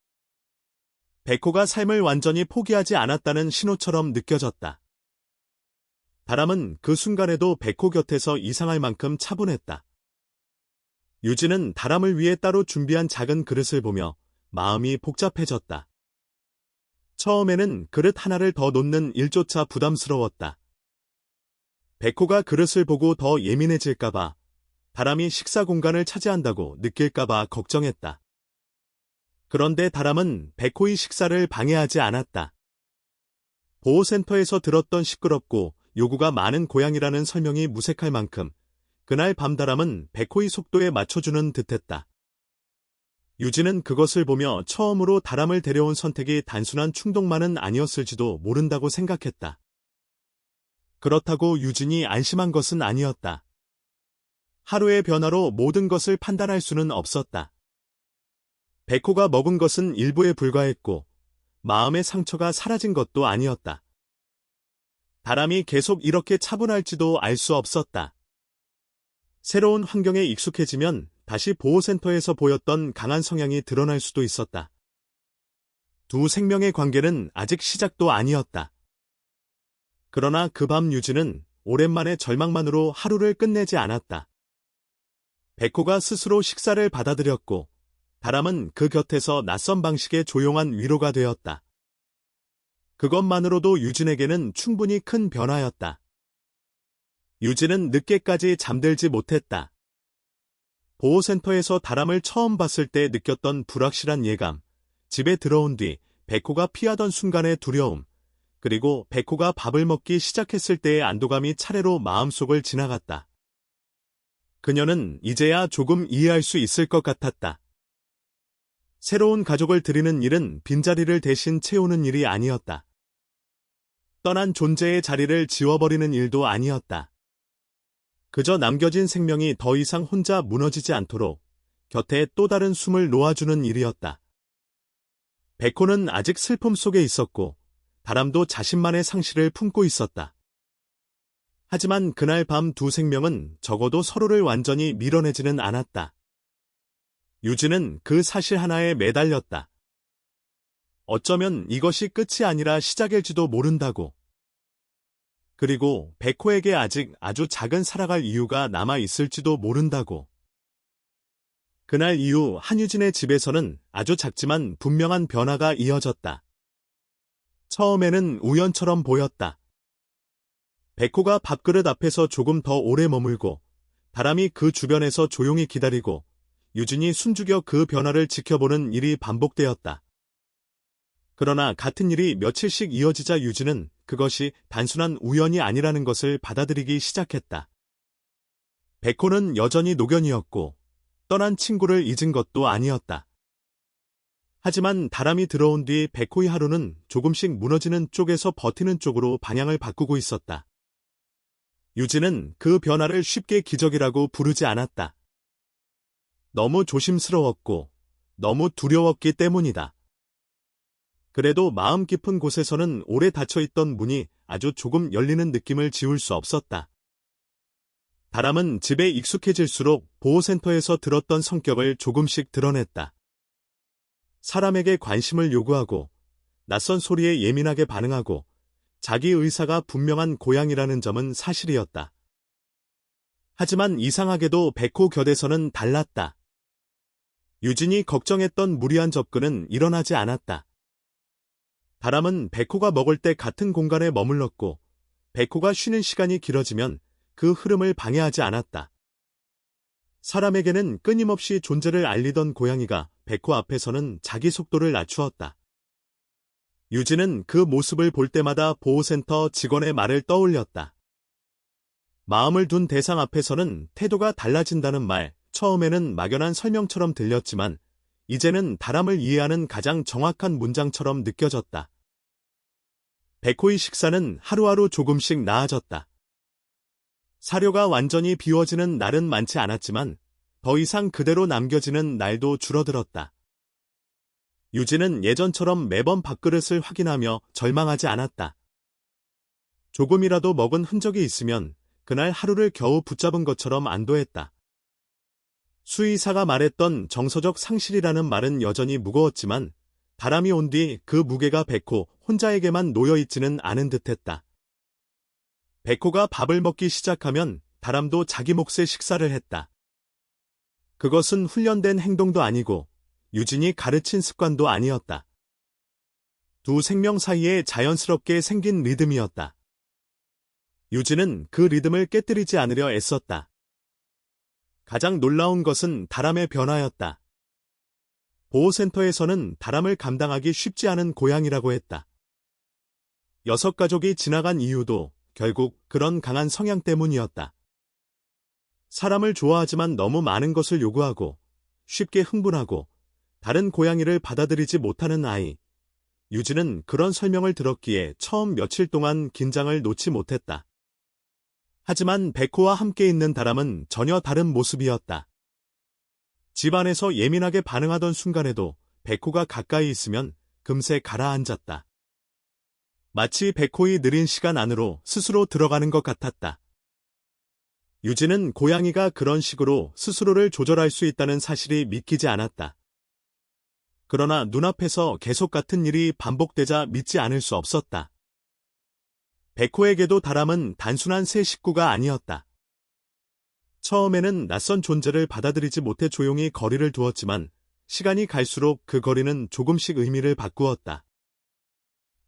백호가 삶을 완전히 포기하지 않았다는 신호처럼 느껴졌다. 바람은 그 순간에도 백호 곁에서 이상할 만큼 차분했다. 유진은 다람을 위해 따로 준비한 작은 그릇을 보며 마음이 복잡해졌다. 처음에는 그릇 하나를 더 놓는 일조차 부담스러웠다. 백호가 그릇을 보고 더 예민해질까봐, 다람이 식사 공간을 차지한다고 느낄까봐 걱정했다. 그런데 다람은 백호의 식사를 방해하지 않았다. 보호센터에서 들었던 시끄럽고 요구가 많은 고양이라는 설명이 무색할 만큼 그날 밤 다람은 백호의 속도에 맞춰주는 듯했다. 유진은 그것을 보며 처음으로 다람을 데려온 선택이 단순한 충동만은 아니었을지도 모른다고 생각했다. 그렇다고 유진이 안심한 것은 아니었다. 하루의 변화로 모든 것을 판단할 수는 없었다. 백호가 먹은 것은 일부에 불과했고 마음의 상처가 사라진 것도 아니었다. 다람이 계속 이렇게 차분할지도 알 수 없었다. 새로운 환경에 익숙해지면 다시 보호센터에서 보였던 강한 성향이 드러날 수도 있었다. 두 생명의 관계는 아직 시작도 아니었다. 그러나 그 밤 유진은 오랜만에 절망만으로 하루를 끝내지 않았다. 백호가 스스로 식사를 받아들였고 다람은 그 곁에서 낯선 방식의 조용한 위로가 되었다. 그것만으로도 유진에게는 충분히 큰 변화였다. 유진은 늦게까지 잠들지 못했다. 보호센터에서 다람을 처음 봤을 때 느꼈던 불확실한 예감, 집에 들어온 뒤 백호가 피하던 순간의 두려움, 그리고 백호가 밥을 먹기 시작했을 때의 안도감이 차례로 마음속을 지나갔다. 그녀는 이제야 조금 이해할 수 있을 것 같았다. 새로운 가족을 들이는 일은 빈자리를 대신 채우는 일이 아니었다. 떠난 존재의 자리를 지워버리는 일도 아니었다. 그저 남겨진 생명이 더 이상 혼자 무너지지 않도록 곁에 또 다른 숨을 놓아주는 일이었다. 백호는 아직 슬픔 속에 있었고 다람도 자신만의 상실을 품고 있었다. 하지만 그날 밤 두 생명은 적어도 서로를 완전히 밀어내지는 않았다. 유진은 그 사실 하나에 매달렸다. 어쩌면 이것이 끝이 아니라 시작일지도 모른다고. 그리고 백호에게 아직 아주 작은 살아갈 이유가 남아 있을지도 모른다고. 그날 이후 한유진의 집에서는 아주 작지만 분명한 변화가 이어졌다. 처음에는 우연처럼 보였다. 백호가 밥그릇 앞에서 조금 더 오래 머물고 다람이 그 주변에서 조용히 기다리고 유진이 숨죽여 그 변화를 지켜보는 일이 반복되었다. 그러나 같은 일이 며칠씩 이어지자 유진은 그것이 단순한 우연이 아니라는 것을 받아들이기 시작했다. 백호는 여전히 노견이었고 떠난 친구를 잊은 것도 아니었다. 하지만 다람이 들어온 뒤 백호의 하루는 조금씩 무너지는 쪽에서 버티는 쪽으로 방향을 바꾸고 있었다. 유진은 그 변화를 쉽게 기적이라고 부르지 않았다. 너무 조심스러웠고 너무 두려웠기 때문이다. 그래도 마음 깊은 곳에서는 오래 닫혀있던 문이 아주 조금 열리는 느낌을 지울 수 없었다. 다람은 집에 익숙해질수록 보호센터에서 들었던 성격을 조금씩 드러냈다. 사람에게 관심을 요구하고 낯선 소리에 예민하게 반응하고 자기 의사가 분명한 고양이라는 점은 사실이었다. 하지만 이상하게도 백호 곁에서는 달랐다. 유진이 걱정했던 무리한 접근은 일어나지 않았다. 다람은 백호가 먹을 때 같은 공간에 머물렀고 백호가 쉬는 시간이 길어지면 그 흐름을 방해하지 않았다. 사람에게는 끊임없이 존재를 알리던 고양이가 백호 앞에서는 자기 속도를 낮추었다. 유진은 그 모습을 볼 때마다 보호센터 직원의 말을 떠올렸다. 마음을 둔 대상 앞에서는 태도가 달라진다는 말, 처음에는 막연한 설명처럼 들렸지만 이제는 다람을 이해하는 가장 정확한 문장처럼 느껴졌다. 백호의 식사는 하루하루 조금씩 나아졌다. 사료가 완전히 비워지는 날은 많지 않았지만 더 이상 그대로 남겨지는 날도 줄어들었다. 유진은 예전처럼 매번 밥그릇을 확인하며 절망하지 않았다. 조금이라도 먹은 흔적이 있으면 그날 하루를 겨우 붙잡은 것처럼 안도했다. 수의사가 말했던 정서적 상실이라는 말은 여전히 무거웠지만 다람이 온 뒤 그 무게가 백호 혼자에게만 놓여있지는 않은 듯했다. 백호가 밥을 먹기 시작하면 다람도 자기 몫의 식사를 했다. 그것은 훈련된 행동도 아니고 유진이 가르친 습관도 아니었다. 두 생명 사이에 자연스럽게 생긴 리듬이었다. 유진은 그 리듬을 깨뜨리지 않으려 애썼다. 가장 놀라운 것은 다람의 변화였다. 보호센터에서는 다람을 감당하기 쉽지 않은 고양이라고 했다. 6가족이 지나간 이유도 결국 그런 강한 성향 때문이었다. 사람을 좋아하지만 너무 많은 것을 요구하고 쉽게 흥분하고 다른 고양이를 받아들이지 못하는 아이. 유진은 그런 설명을 들었기에 처음 며칠 동안 긴장을 놓지 못했다. 하지만 백호와 함께 있는 다람은 전혀 다른 모습이었다. 집안에서 예민하게 반응하던 순간에도 백호가 가까이 있으면 금세 가라앉았다. 마치 백호의 느린 시간 안으로 스스로 들어가는 것 같았다. 유진은 고양이가 그런 식으로 스스로를 조절할 수 있다는 사실이 믿기지 않았다. 그러나 눈앞에서 계속 같은 일이 반복되자 믿지 않을 수 없었다. 백호에게도 다람은 단순한 새 식구가 아니었다. 처음에는 낯선 존재를 받아들이지 못해 조용히 거리를 두었지만 시간이 갈수록 그 거리는 조금씩 의미를 바꾸었다.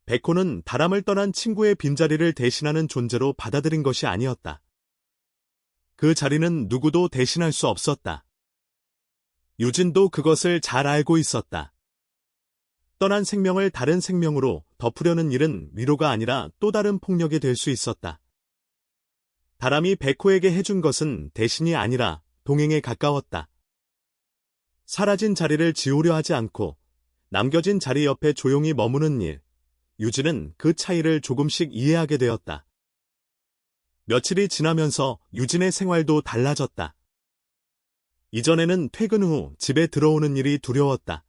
백호는 다람을 떠난 친구의 빈자리를 대신하는 존재로 받아들인 것이 아니었다. 그 자리는 누구도 대신할 수 없었다. 유진도 그것을 잘 알고 있었다. 떠난 생명을 다른 생명으로 덮으려는 일은 위로가 아니라 또 다른 폭력이 될 수 있었다. 다람이 백호에게 해준 것은 대신이 아니라 동행에 가까웠다. 사라진 자리를 지우려 하지 않고 남겨진 자리 옆에 조용히 머무는 일. 유진은 그 차이를 조금씩 이해하게 되었다. 며칠이 지나면서 유진의 생활도 달라졌다. 이전에는 퇴근 후 집에 들어오는 일이 두려웠다.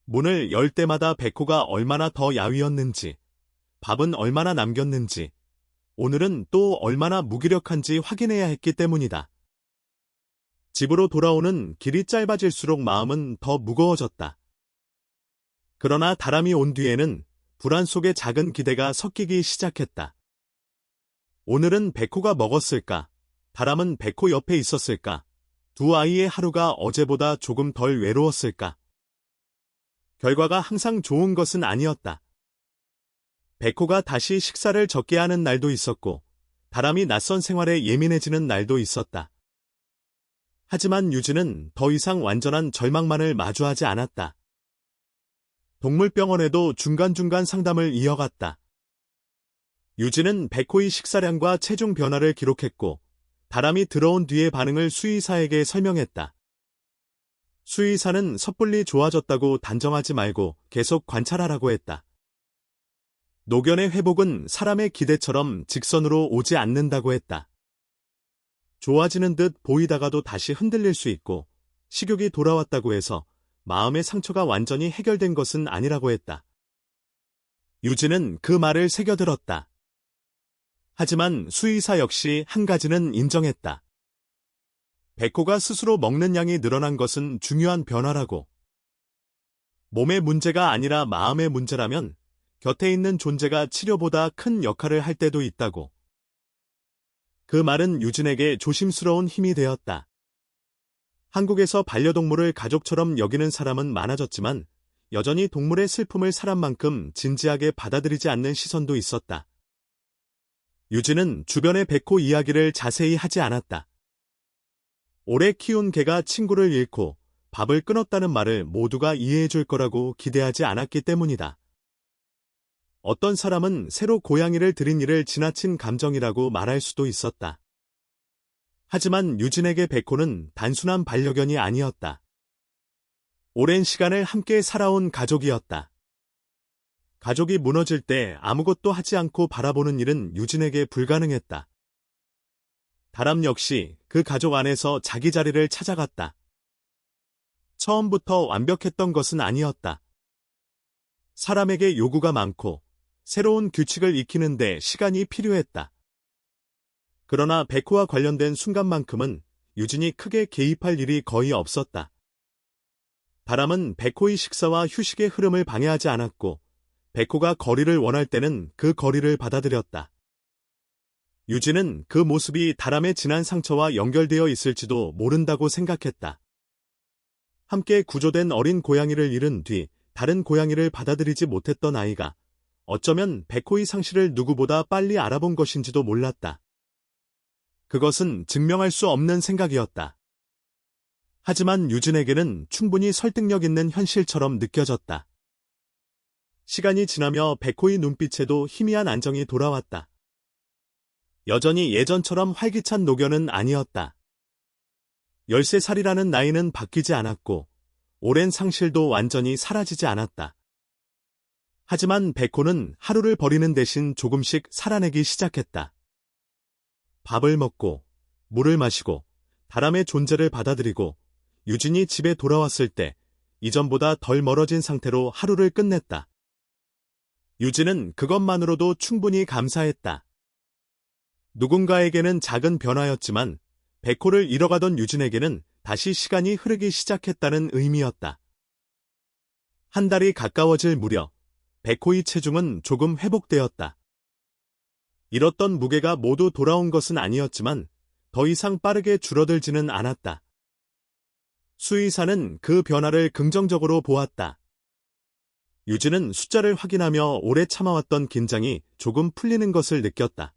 문을 열 때마다 백호가 얼마나 더 야위었는지, 밥은 얼마나 남겼는지, 오늘은 또 얼마나 무기력한지 확인해야 했기 때문이다. 집으로 돌아오는 길이 짧아질수록 마음은 더 무거워졌다. 그러나 다람이 온 뒤에는 불안 속에 작은 기대가 섞이기 시작했다. 오늘은 백호가 먹었을까? 다람은 백호 옆에 있었을까? 두 아이의 하루가 어제보다 조금 덜 외로웠을까? 결과가 항상 좋은 것은 아니었다. 백호가 다시 식사를 적게 하는 날도 있었고, 다람이 낯선 생활에 예민해지는 날도 있었다. 하지만 유진은 더 이상 완전한 절망만을 마주하지 않았다. 동물병원에도 중간중간 상담을 이어갔다. 유진은 백호의 식사량과 체중 변화를 기록했고, 다람이 들어온 뒤의 반응을 수의사에게 설명했다. 수의사는 섣불리 좋아졌다고 단정하지 말고 계속 관찰하라고 했다. 노견의 회복은 사람의 기대처럼 직선으로 오지 않는다고 했다. 좋아지는 듯 보이다가도 다시 흔들릴 수 있고, 식욕이 돌아왔다고 해서 마음의 상처가 완전히 해결된 것은 아니라고 했다. 유진은 그 말을 새겨들었다. 하지만 수의사 역시 한 가지는 인정했다. 백호가 스스로 먹는 양이 늘어난 것은 중요한 변화라고. 몸의 문제가 아니라 마음의 문제라면 곁에 있는 존재가 치료보다 큰 역할을 할 때도 있다고. 그 말은 유진에게 조심스러운 힘이 되었다. 한국에서 반려동물을 가족처럼 여기는 사람은 많아졌지만 여전히 동물의 슬픔을 사람만큼 진지하게 받아들이지 않는 시선도 있었다. 유진은 주변의 백호 이야기를 자세히 하지 않았다. 오래 키운 개가 친구를 잃고 밥을 끊었다는 말을 모두가 이해해 줄 거라고 기대하지 않았기 때문이다. 어떤 사람은 새로 고양이를 들인 일을 지나친 감정이라고 말할 수도 있었다. 하지만 유진에게 백호는 단순한 반려견이 아니었다. 오랜 시간을 함께 살아온 가족이었다. 가족이 무너질 때 아무것도 하지 않고 바라보는 일은 유진에게 불가능했다. 다람 역시 그 가족 안에서 자기 자리를 찾아갔다. 처음부터 완벽했던 것은 아니었다. 사람에게 요구가 많고 새로운 규칙을 익히는데 시간이 필요했다. 그러나 백호와 관련된 순간만큼은 유진이 크게 개입할 일이 거의 없었다. 다람은 백호의 식사와 휴식의 흐름을 방해하지 않았고 백호가 거리를 원할 때는 그 거리를 받아들였다. 유진은 그 모습이 다람의 지난 상처와 연결되어 있을지도 모른다고 생각했다. 함께 구조된 어린 고양이를 잃은 뒤 다른 고양이를 받아들이지 못했던 아이가 어쩌면 백호의 상실을 누구보다 빨리 알아본 것인지도 몰랐다. 그것은 증명할 수 없는 생각이었다. 하지만 유진에게는 충분히 설득력 있는 현실처럼 느껴졌다. 시간이 지나며 백호의 눈빛에도 희미한 안정이 돌아왔다. 여전히 예전처럼 활기찬 노견은 아니었다. 13살이라는 나이는 바뀌지 않았고 오랜 상실도 완전히 사라지지 않았다. 하지만 백호는 하루를 버리는 대신 조금씩 살아내기 시작했다. 밥을 먹고 물을 마시고 다람의 존재를 받아들이고 유진이 집에 돌아왔을 때 이전보다 덜 멀어진 상태로 하루를 끝냈다. 유진은 그것만으로도 충분히 감사했다. 누군가에게는 작은 변화였지만 백호를 잃어가던 유진에게는 다시 시간이 흐르기 시작했다는 의미였다. 한 달이 가까워질 무렵 백호의 체중은 조금 회복되었다. 잃었던 무게가 모두 돌아온 것은 아니었지만 더 이상 빠르게 줄어들지는 않았다. 수의사는 그 변화를 긍정적으로 보았다. 유진은 숫자를 확인하며 오래 참아왔던 긴장이 조금 풀리는 것을 느꼈다.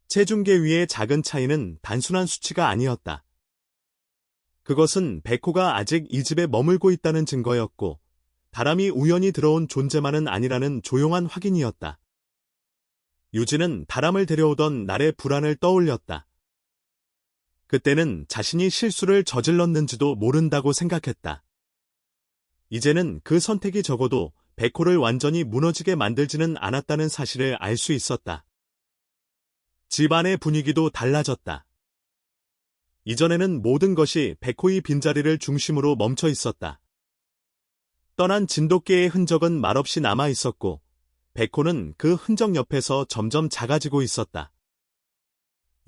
체중계 위의 작은 차이는 단순한 수치가 아니었다. 그것은 백호가 아직 이 집에 머물고 있다는 증거였고 다람이 우연히 들어온 존재만은 아니라는 조용한 확인이었다. 유진은 다람을 데려오던 날의 불안을 떠올렸다. 그때는 자신이 실수를 저질렀는지도 모른다고 생각했다. 이제는 그 선택이 적어도 백호를 완전히 무너지게 만들지는 않았다는 사실을 알 수 있었다. 집안의 분위기도 달라졌다. 이전에는 모든 것이 백호의 빈자리를 중심으로 멈춰 있었다. 떠난 진돗개의 흔적은 말없이 남아 있었고 백호는 그 흔적 옆에서 점점 작아지고 있었다.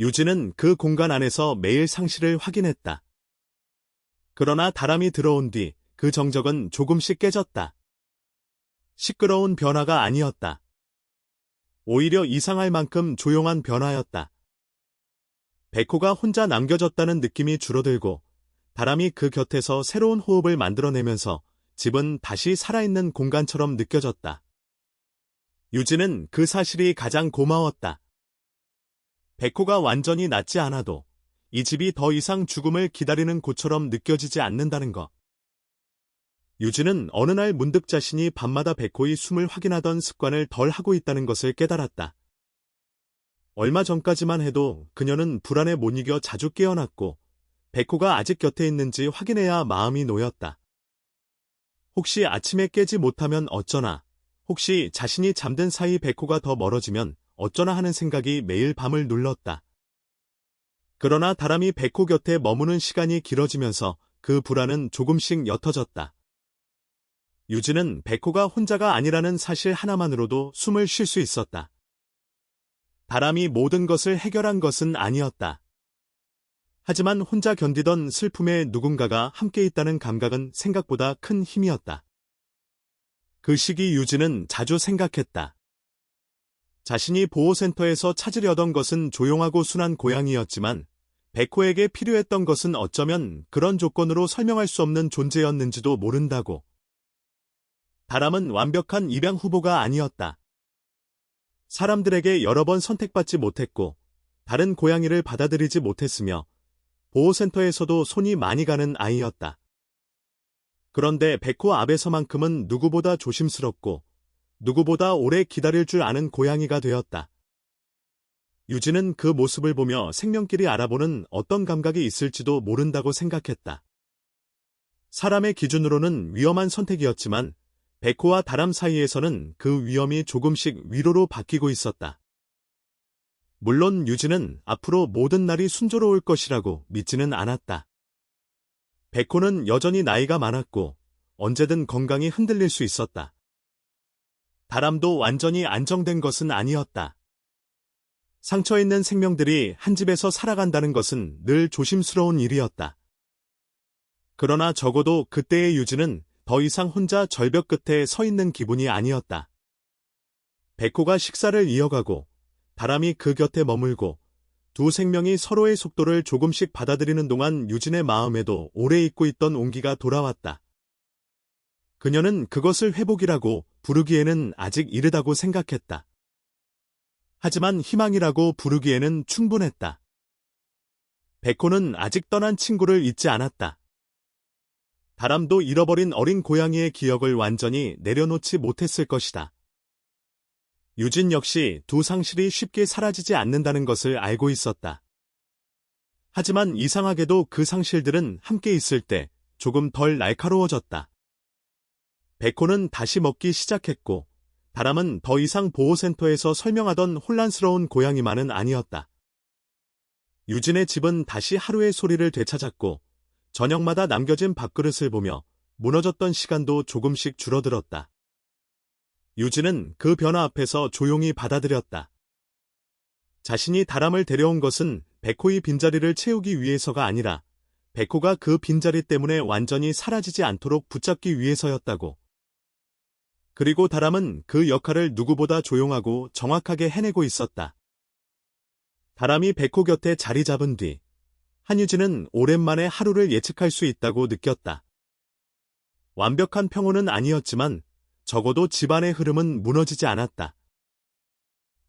유진은 그 공간 안에서 매일 상실을 확인했다. 그러나 다람이 들어온 뒤 그 정적은 조금씩 깨졌다. 시끄러운 변화가 아니었다. 오히려 이상할 만큼 조용한 변화였다. 백호가 혼자 남겨졌다는 느낌이 줄어들고 다람이 그 곁에서 새로운 호흡을 만들어내면서 집은 다시 살아있는 공간처럼 느껴졌다. 유진은 그 사실이 가장 고마웠다. 백호가 완전히 낫지 않아도 이 집이 더 이상 죽음을 기다리는 곳처럼 느껴지지 않는다는 것. 유진은 어느 날 문득 자신이 밤마다 백호의 숨을 확인하던 습관을 덜 하고 있다는 것을 깨달았다. 얼마 전까지만 해도 그녀는 불안에 못 이겨 자주 깨어났고 백호가 아직 곁에 있는지 확인해야 마음이 놓였다. 혹시 아침에 깨지 못하면 어쩌나, 혹시 자신이 잠든 사이 백호가 더 멀어지면 어쩌나 하는 생각이 매일 밤을 눌렀다. 그러나 다람이 백호 곁에 머무는 시간이 길어지면서 그 불안은 조금씩 옅어졌다. 유진은 백호가 혼자가 아니라는 사실 하나만으로도 숨을 쉴 수 있었다. 다람이 모든 것을 해결한 것은 아니었다. 하지만 혼자 견디던 슬픔에 누군가가 함께 있다는 감각은 생각보다 큰 힘이었다. 그 시기 유진은 자주 생각했다. 자신이 보호센터에서 찾으려던 것은 조용하고 순한 고양이였지만 백호에게 필요했던 것은 어쩌면 그런 조건으로 설명할 수 없는 존재였는지도 모른다고. 다람은 완벽한 입양 후보가 아니었다. 사람들에게 여러 번 선택받지 못했고 다른 고양이를 받아들이지 못했으며 보호센터에서도 손이 많이 가는 아이였다. 그런데 백호 앞에서만큼은 누구보다 조심스럽고 누구보다 오래 기다릴 줄 아는 고양이가 되었다. 유진은 그 모습을 보며 생명끼리 알아보는 어떤 감각이 있을지도 모른다고 생각했다. 사람의 기준으로는 위험한 선택이었지만 백호와 다람 사이에서는 그 위험이 조금씩 위로로 바뀌고 있었다. 물론 유진은 앞으로 모든 날이 순조로울 것이라고 믿지는 않았다. 백호는 여전히 나이가 많았고 언제든 건강이 흔들릴 수 있었다. 다람도 완전히 안정된 것은 아니었다. 상처 있는 생명들이 한 집에서 살아간다는 것은 늘 조심스러운 일이었다. 그러나 적어도 그때의 유진은 더 이상 혼자 절벽 끝에 서 있는 기분이 아니었다. 백호가 식사를 이어가고 다람이 그 곁에 머물고 두 생명이 서로의 속도를 조금씩 받아들이는 동안 유진의 마음에도 오래 잊고 있던 온기가 돌아왔다. 그녀는 그것을 회복이라고 부르기에는 아직 이르다고 생각했다. 하지만 희망이라고 부르기에는 충분했다. 백호는 아직 떠난 친구를 잊지 않았다. 다람도 잃어버린 어린 고양이의 기억을 완전히 내려놓지 못했을 것이다. 유진 역시 두 상실이 쉽게 사라지지 않는다는 것을 알고 있었다. 하지만 이상하게도 그 상실들은 함께 있을 때 조금 덜 날카로워졌다. 백호는 다시 먹기 시작했고 다람은 더 이상 보호센터에서 설명하던 혼란스러운 고양이만은 아니었다. 유진의 집은 다시 하루의 소리를 되찾았고 저녁마다 남겨진 밥그릇을 보며 무너졌던 시간도 조금씩 줄어들었다. 유진은 그 변화 앞에서 조용히 받아들였다. 자신이 다람을 데려온 것은 백호의 빈자리를 채우기 위해서가 아니라 백호가 그 빈자리 때문에 완전히 사라지지 않도록 붙잡기 위해서였다고. 그리고 다람은 그 역할을 누구보다 조용하고 정확하게 해내고 있었다. 다람이 백호 곁에 자리 잡은 뒤 한유진은 오랜만에 하루를 예측할 수 있다고 느꼈다. 완벽한 평온은 아니었지만 적어도 집안의 흐름은 무너지지 않았다.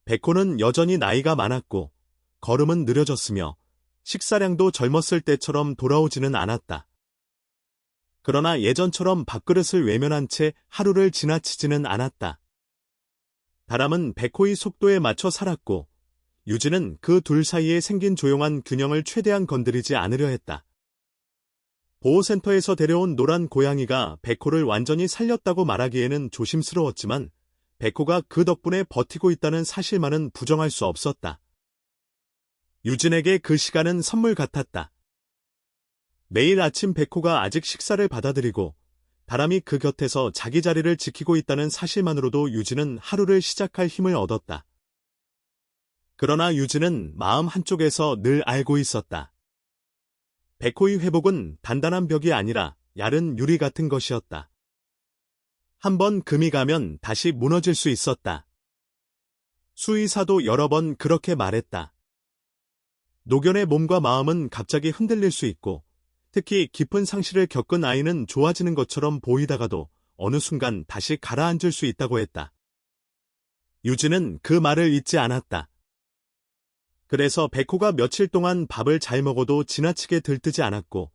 백호는 여전히 나이가 많았고 걸음은 느려졌으며 식사량도 젊었을 때처럼 돌아오지는 않았다. 그러나 예전처럼 밥그릇을 외면한 채 하루를 지나치지는 않았다. 다람은 백호의 속도에 맞춰 살았고 유진은 그 둘 사이에 생긴 조용한 균형을 최대한 건드리지 않으려 했다. 보호센터에서 데려온 노란 고양이가 백호를 완전히 살렸다고 말하기에는 조심스러웠지만 백호가 그 덕분에 버티고 있다는 사실만은 부정할 수 없었다. 유진에게 그 시간은 선물 같았다. 매일 아침 백호가 아직 식사를 받아들이고 다람이 그 곁에서 자기 자리를 지키고 있다는 사실만으로도 유진은 하루를 시작할 힘을 얻었다. 그러나 유진은 마음 한쪽에서 늘 알고 있었다. 백호의 회복은 단단한 벽이 아니라 얇은 유리 같은 것이었다. 한번 금이 가면 다시 무너질 수 있었다. 수의사도 여러 번 그렇게 말했다. 노견의 몸과 마음은 갑자기 흔들릴 수 있고 특히 깊은 상실을 겪은 아이는 좋아지는 것처럼 보이다가도 어느 순간 다시 가라앉을 수 있다고 했다. 유진은 그 말을 잊지 않았다. 그래서 백호가 며칠 동안 밥을 잘 먹어도 지나치게 들뜨지 않았고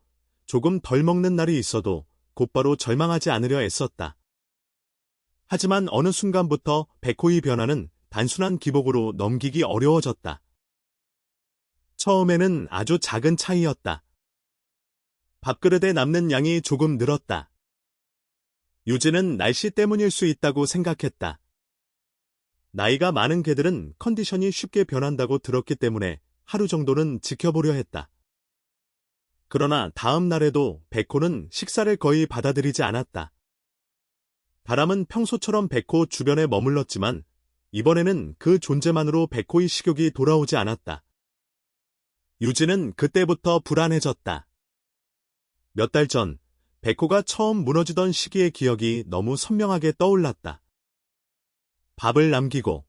조금 덜 먹는 날이 있어도 곧바로 절망하지 않으려 애썼다. 하지만 어느 순간부터 백호의 변화는 단순한 기복으로 넘기기 어려워졌다. 처음에는 아주 작은 차이였다. 밥그릇에 남는 양이 조금 늘었다. 유진은 날씨 때문일 수 있다고 생각했다. 나이가 많은 개들은 컨디션이 쉽게 변한다고 들었기 때문에 하루 정도는 지켜보려 했다. 그러나 다음 날에도 백호는 식사를 거의 받아들이지 않았다. 다람은 평소처럼 백호 주변에 머물렀지만 이번에는 그 존재만으로 백호의 식욕이 돌아오지 않았다. 유진은 그때부터 불안해졌다. 몇 달 전, 백호가 처음 무너지던 시기의 기억이 너무 선명하게 떠올랐다. 밥을 남기고,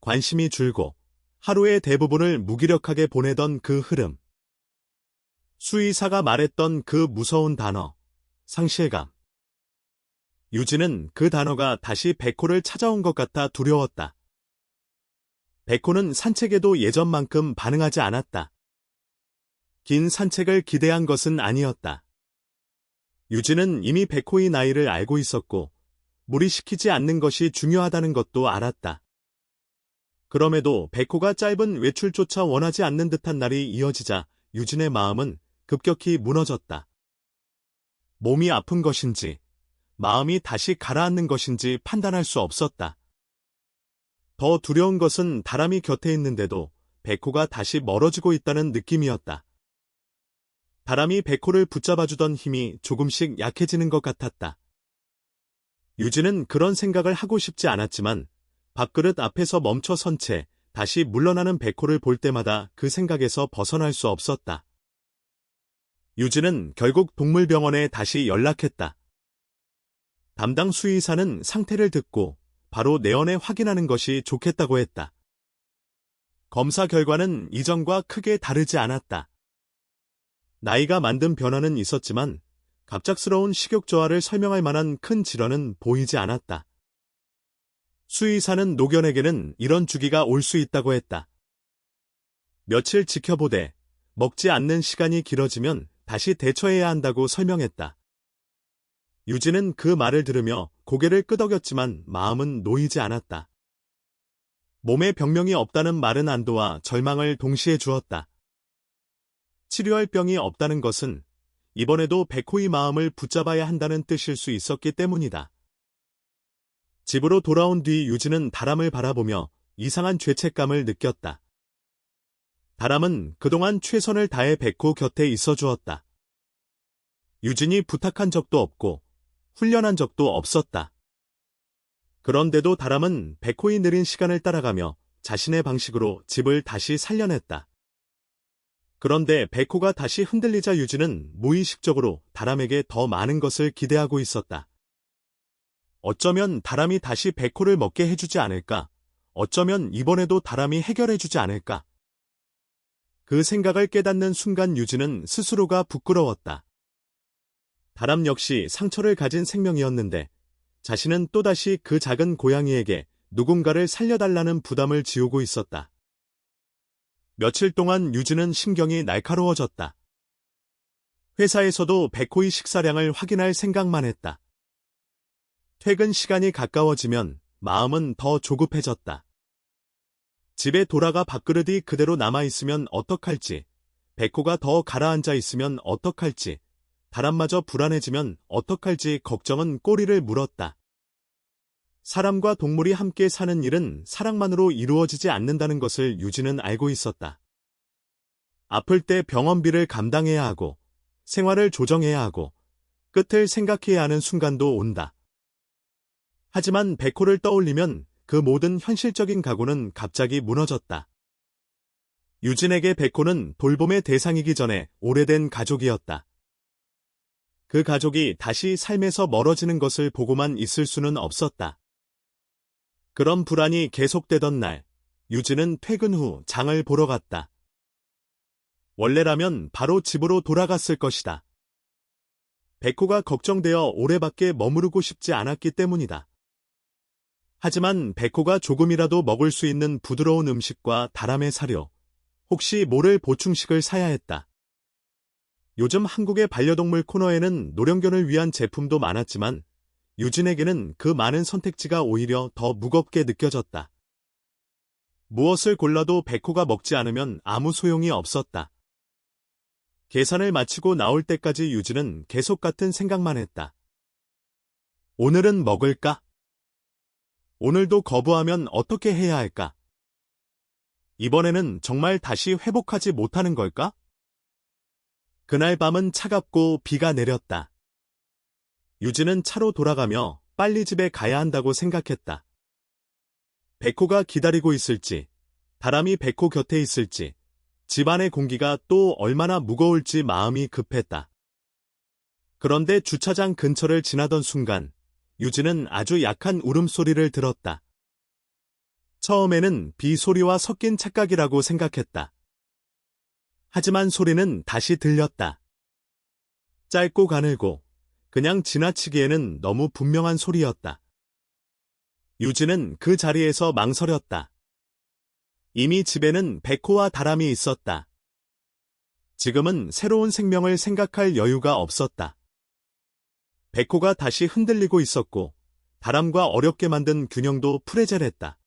관심이 줄고, 하루의 대부분을 무기력하게 보내던 그 흐름. 수의사가 말했던 그 무서운 단어, 상실감. 유진은 그 단어가 다시 백호를 찾아온 것 같아 두려웠다. 백호는 산책에도 예전만큼 반응하지 않았다. 긴 산책을 기대한 것은 아니었다. 유진은 이미 백호의 나이를 알고 있었고, 무리시키지 않는 것이 중요하다는 것도 알았다. 그럼에도 백호가 짧은 외출조차 원하지 않는 듯한 날이 이어지자 유진의 마음은 급격히 무너졌다. 몸이 아픈 것인지, 마음이 다시 가라앉는 것인지 판단할 수 없었다. 더 두려운 것은 다람이 곁에 있는데도 백호가 다시 멀어지고 있다는 느낌이었다. 다람이 백호를 붙잡아주던 힘이 조금씩 약해지는 것 같았다. 유진은 그런 생각을 하고 싶지 않았지만 밥그릇 앞에서 멈춰 선 채 다시 물러나는 백호를 볼 때마다 그 생각에서 벗어날 수 없었다. 유진은 결국 동물병원에 다시 연락했다. 담당 수의사는 상태를 듣고 바로 내원에 확인하는 것이 좋겠다고 했다. 검사 결과는 이전과 크게 다르지 않았다. 나이가 만든 변화는 있었지만 갑작스러운 식욕 저하를 설명할 만한 큰 질환은 보이지 않았다. 수의사는 노견에게는 이런 주기가 올 수 있다고 했다. 며칠 지켜보되 먹지 않는 시간이 길어지면 다시 대처해야 한다고 설명했다. 유진은 그 말을 들으며 고개를 끄덕였지만 마음은 놓이지 않았다. 몸에 병명이 없다는 말은 안도와 절망을 동시에 주었다. 치료할 병이 없다는 것은 이번에도 백호의 마음을 붙잡아야 한다는 뜻일 수 있었기 때문이다. 집으로 돌아온 뒤 유진은 다람을 바라보며 이상한 죄책감을 느꼈다. 다람은 그동안 최선을 다해 백호 곁에 있어 주었다. 유진이 부탁한 적도 없고 훈련한 적도 없었다. 그런데도 다람은 백호의 느린 시간을 따라가며 자신의 방식으로 집을 다시 살려냈다. 그런데 백호가 다시 흔들리자 유진은 무의식적으로 다람에게 더 많은 것을 기대하고 있었다. 어쩌면 다람이 다시 백호를 먹게 해주지 않을까? 어쩌면 이번에도 다람이 해결해주지 않을까? 그 생각을 깨닫는 순간 유진은 스스로가 부끄러웠다. 다람 역시 상처를 가진 생명이었는데 자신은 또다시 그 작은 고양이에게 누군가를 살려달라는 부담을 지우고 있었다. 며칠 동안 유진은 신경이 날카로워졌다. 회사에서도 백호의 식사량을 확인할 생각만 했다. 퇴근 시간이 가까워지면 마음은 더 조급해졌다. 집에 돌아가 밥그릇이 그대로 남아있으면 어떡할지, 백호가 더 가라앉아 있으면 어떡할지, 다람마저 불안해지면 어떡할지 걱정은 꼬리를 물었다. 사람과 동물이 함께 사는 일은 사랑만으로 이루어지지 않는다는 것을 유진은 알고 있었다. 아플 때 병원비를 감당해야 하고, 생활을 조정해야 하고, 끝을 생각해야 하는 순간도 온다. 하지만 백호를 떠올리면 그 모든 현실적인 각오는 갑자기 무너졌다. 유진에게 백호는 돌봄의 대상이기 전에 오래된 가족이었다. 그 가족이 다시 삶에서 멀어지는 것을 보고만 있을 수는 없었다. 그런 불안이 계속되던 날, 유진은 퇴근 후 장을 보러 갔다. 원래라면 바로 집으로 돌아갔을 것이다. 백호가 걱정되어 오래밖에 머무르고 싶지 않았기 때문이다. 하지만 백호가 조금이라도 먹을 수 있는 부드러운 음식과 다람의 사료, 혹시 모를 보충식을 사야 했다. 요즘 한국의 반려동물 코너에는 노령견을 위한 제품도 많았지만 유진에게는 그 많은 선택지가 오히려 더 무겁게 느껴졌다. 무엇을 골라도 백호가 먹지 않으면 아무 소용이 없었다. 계산을 마치고 나올 때까지 유진은 계속 같은 생각만 했다. 오늘은 먹을까? 오늘도 거부하면 어떻게 해야 할까? 이번에는 정말 다시 회복하지 못하는 걸까? 그날 밤은 차갑고 비가 내렸다. 유진은 차로 돌아가며 빨리 집에 가야 한다고 생각했다. 백호가 기다리고 있을지, 다람이 백호 곁에 있을지, 집안의 공기가 또 얼마나 무거울지 마음이 급했다. 그런데 주차장 근처를 지나던 순간 유진은 아주 약한 울음소리를 들었다. 처음에는 비 소리와 섞인 착각이라고 생각했다. 하지만 소리는 다시 들렸다. 짧고 가늘고 그냥 지나치기에는 너무 분명한 소리였다. 유진은 그 자리에서 망설였다. 이미 집에는 백호와 다람이 있었다. 지금은 새로운 생명을 생각할 여유가 없었다. 백호가 다시 흔들리고 있었고 다람과 어렵게 만든 균형도 프레젤했다.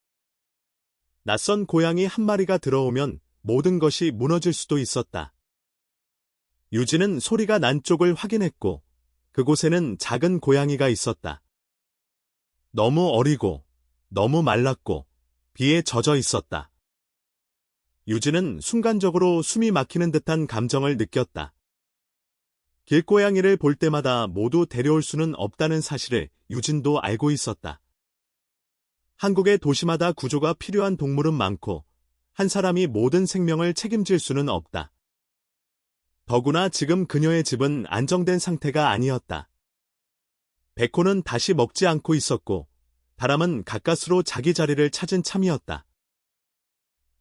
낯선 고양이 한 마리가 들어오면 모든 것이 무너질 수도 있었다. 유진은 소리가 난 쪽을 확인했고 그곳에는 작은 고양이가 있었다. 너무 어리고 너무 말랐고 비에 젖어 있었다. 유진은 순간적으로 숨이 막히는 듯한 감정을 느꼈다. 길고양이를 볼 때마다 모두 데려올 수는 없다는 사실을 유진도 알고 있었다. 한국의 도시마다 구조가 필요한 동물은 많고 한 사람이 모든 생명을 책임질 수는 없다. 더구나 지금 그녀의 집은 안정된 상태가 아니었다. 백호는 다시 먹지 않고 있었고 다람은 가까스로 자기 자리를 찾은 참이었다.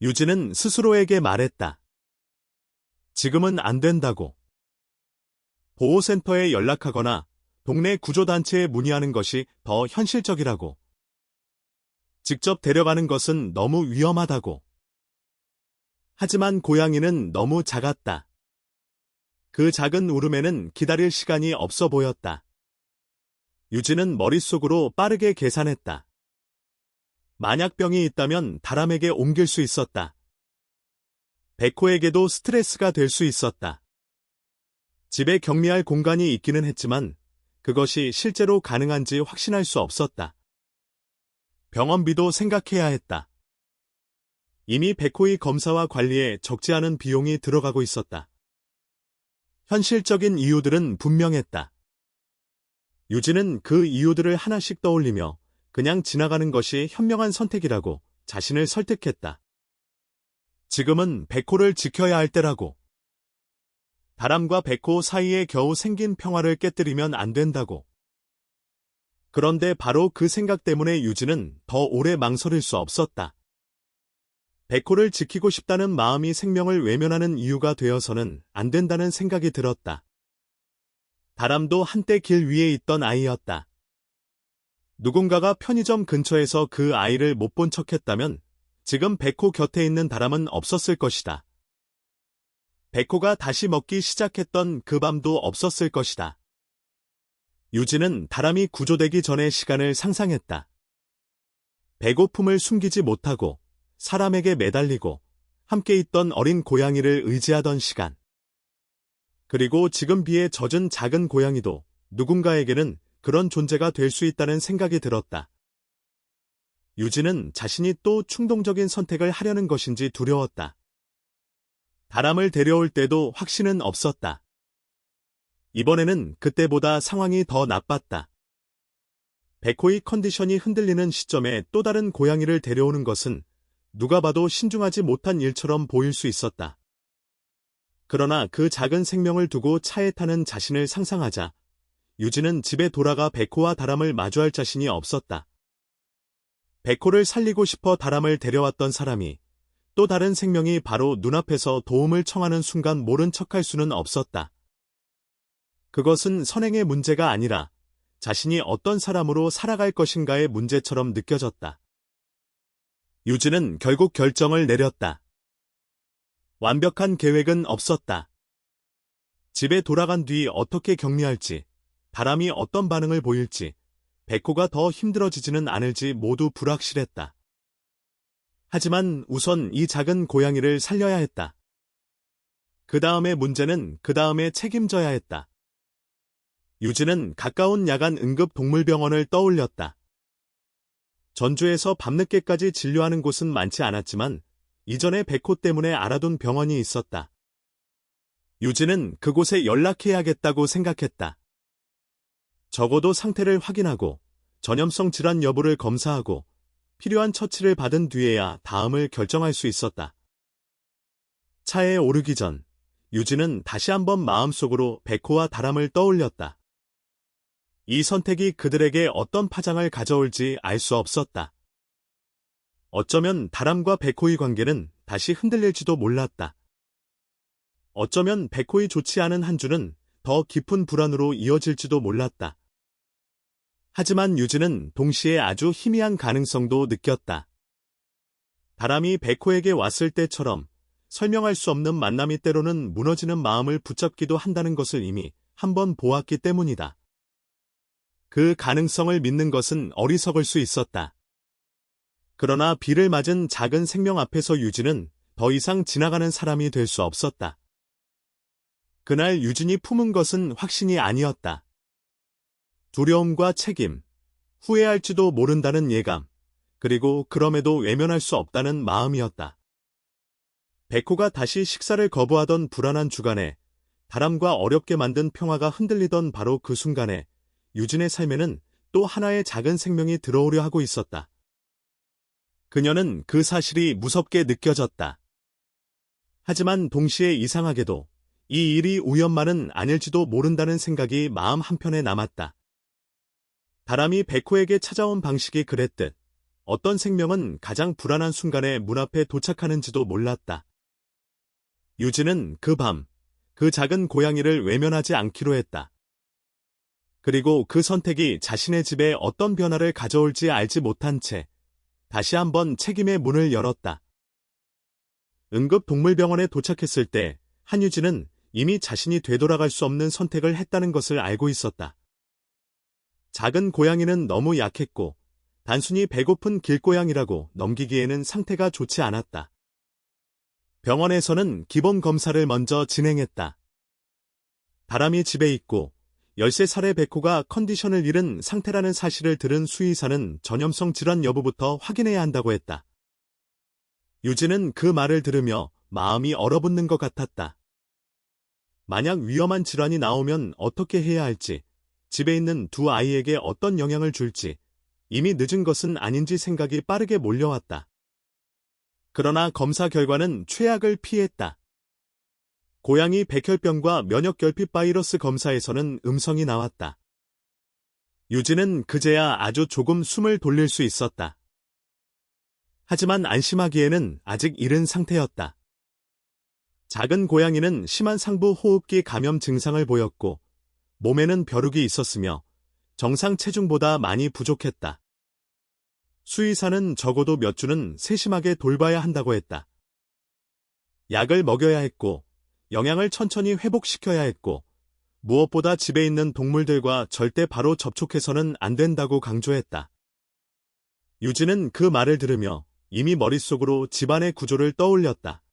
유진은 스스로에게 말했다. 지금은 안 된다고. 보호센터에 연락하거나 동네 구조단체에 문의하는 것이 더 현실적이라고. 직접 데려가는 것은 너무 위험하다고. 하지만 고양이는 너무 작았다. 그 작은 울음에는 기다릴 시간이 없어 보였다. 유진은 머릿속으로 빠르게 계산했다. 만약 병이 있다면 다람에게 옮길 수 있었다. 백호에게도 스트레스가 될 수 있었다. 집에 격리할 공간이 있기는 했지만 그것이 실제로 가능한지 확신할 수 없었다. 병원비도 생각해야 했다. 이미 백호의 검사와 관리에 적지 않은 비용이 들어가고 있었다. 현실적인 이유들은 분명했다. 유진은 그 이유들을 하나씩 떠올리며 그냥 지나가는 것이 현명한 선택이라고 자신을 설득했다. 지금은 백호를 지켜야 할 때라고. 다람과 백호 사이에 겨우 생긴 평화를 깨뜨리면 안 된다고. 그런데 바로 그 생각 때문에 유진은 더 오래 망설일 수 없었다. 백호를 지키고 싶다는 마음이 생명을 외면하는 이유가 되어서는 안 된다는 생각이 들었다. 다람도 한때 길 위에 있던 아이였다. 누군가가 편의점 근처에서 그 아이를 못 본 척했다면 지금 백호 곁에 있는 다람은 없었을 것이다. 백호가 다시 먹기 시작했던 그 밤도 없었을 것이다. 유진은 다람이 구조되기 전의 시간을 상상했다. 배고픔을 숨기지 못하고 사람에게 매달리고 함께 있던 어린 고양이를 의지하던 시간. 그리고 지금 비에 젖은 작은 고양이도 누군가에게는 그런 존재가 될 수 있다는 생각이 들었다. 유진은 자신이 또 충동적인 선택을 하려는 것인지 두려웠다. 다람을 데려올 때도 확신은 없었다. 이번에는 그때보다 상황이 더 나빴다. 백호의 컨디션이 흔들리는 시점에 또 다른 고양이를 데려오는 것은 누가 봐도 신중하지 못한 일처럼 보일 수 있었다. 그러나 그 작은 생명을 두고 차에 타는 자신을 상상하자 유진은 집에 돌아가 백호와 다람을 마주할 자신이 없었다. 백호를 살리고 싶어 다람을 데려왔던 사람이 또 다른 생명이 바로 눈앞에서 도움을 청하는 순간 모른 척할 수는 없었다. 그것은 선행의 문제가 아니라 자신이 어떤 사람으로 살아갈 것인가의 문제처럼 느껴졌다. 유진은 결국 결정을 내렸다. 완벽한 계획은 없었다. 집에 돌아간 뒤 어떻게 격리할지, 다람이 어떤 반응을 보일지, 백호가 더 힘들어지지는 않을지 모두 불확실했다. 하지만 우선 이 작은 고양이를 살려야 했다. 그 다음의 문제는 그 다음에 책임져야 했다. 유진은 가까운 야간 응급동물병원을 떠올렸다. 전주에서 밤늦게까지 진료하는 곳은 많지 않았지만 이전에 백호 때문에 알아둔 병원이 있었다. 유진은 그곳에 연락해야겠다고 생각했다. 적어도 상태를 확인하고 전염성 질환 여부를 검사하고 필요한 처치를 받은 뒤에야 다음을 결정할 수 있었다. 차에 오르기 전 유진은 다시 한번 마음속으로 백호와 다람을 떠올렸다. 이 선택이 그들에게 어떤 파장을 가져올지 알 수 없었다. 어쩌면 다람과 백호의 관계는 다시 흔들릴지도 몰랐다. 어쩌면 백호의 좋지 않은 한 주는 더 깊은 불안으로 이어질지도 몰랐다. 하지만 유진은 동시에 아주 희미한 가능성도 느꼈다. 다람이 백호에게 왔을 때처럼 설명할 수 없는 만남이 때로는 무너지는 마음을 붙잡기도 한다는 것을 이미 한번 보았기 때문이다. 그 가능성을 믿는 것은 어리석을 수 있었다. 그러나 비를 맞은 작은 생명 앞에서 유진은 더 이상 지나가는 사람이 될 수 없었다. 그날 유진이 품은 것은 확신이 아니었다. 두려움과 책임, 후회할지도 모른다는 예감, 그리고 그럼에도 외면할 수 없다는 마음이었다. 백호가 다시 식사를 거부하던 불안한 주간에 다람과 어렵게 만든 평화가 흔들리던 바로 그 순간에 유진의 삶에는 또 하나의 작은 생명이 들어오려 하고 있었다. 그녀는 그 사실이 무섭게 느껴졌다. 하지만 동시에 이상하게도 이 일이 우연만은 아닐지도 모른다는 생각이 마음 한편에 남았다. 다람이 백호에게 찾아온 방식이 그랬듯 어떤 생명은 가장 불안한 순간에 문 앞에 도착하는지도 몰랐다. 유진은 그 밤, 그 작은 고양이를 외면하지 않기로 했다. 그리고 그 선택이 자신의 집에 어떤 변화를 가져올지 알지 못한 채 다시 한번 책임의 문을 열었다. 응급동물병원에 도착했을 때 한유진은 이미 자신이 되돌아갈 수 없는 선택을 했다는 것을 알고 있었다. 작은 고양이는 너무 약했고 단순히 배고픈 길고양이라고 넘기기에는 상태가 좋지 않았다. 병원에서는 기본 검사를 먼저 진행했다. 다람이 집에 있고 13살의 백호가 컨디션을 잃은 상태라는 사실을 들은 수의사는 전염성 질환 여부부터 확인해야 한다고 했다. 유진은 그 말을 들으며 마음이 얼어붙는 것 같았다. 만약 위험한 질환이 나오면 어떻게 해야 할지, 집에 있는 두 아이에게 어떤 영향을 줄지, 이미 늦은 것은 아닌지 생각이 빠르게 몰려왔다. 그러나 검사 결과는 최악을 피했다. 고양이 백혈병과 면역결핍 바이러스 검사에서는 음성이 나왔다. 유진은 그제야 아주 조금 숨을 돌릴 수 있었다. 하지만 안심하기에는 아직 이른 상태였다. 작은 고양이는 심한 상부 호흡기 감염 증상을 보였고 몸에는 벼룩이 있었으며 정상 체중보다 많이 부족했다. 수의사는 적어도 몇 주는 세심하게 돌봐야 한다고 했다. 약을 먹여야 했고 영양을 천천히 회복시켜야 했고 무엇보다 집에 있는 동물들과 절대 바로 접촉해서는 안 된다고 강조했다. 유진은 그 말을 들으며 이미 머릿속으로 집안의 구조를 떠올렸다.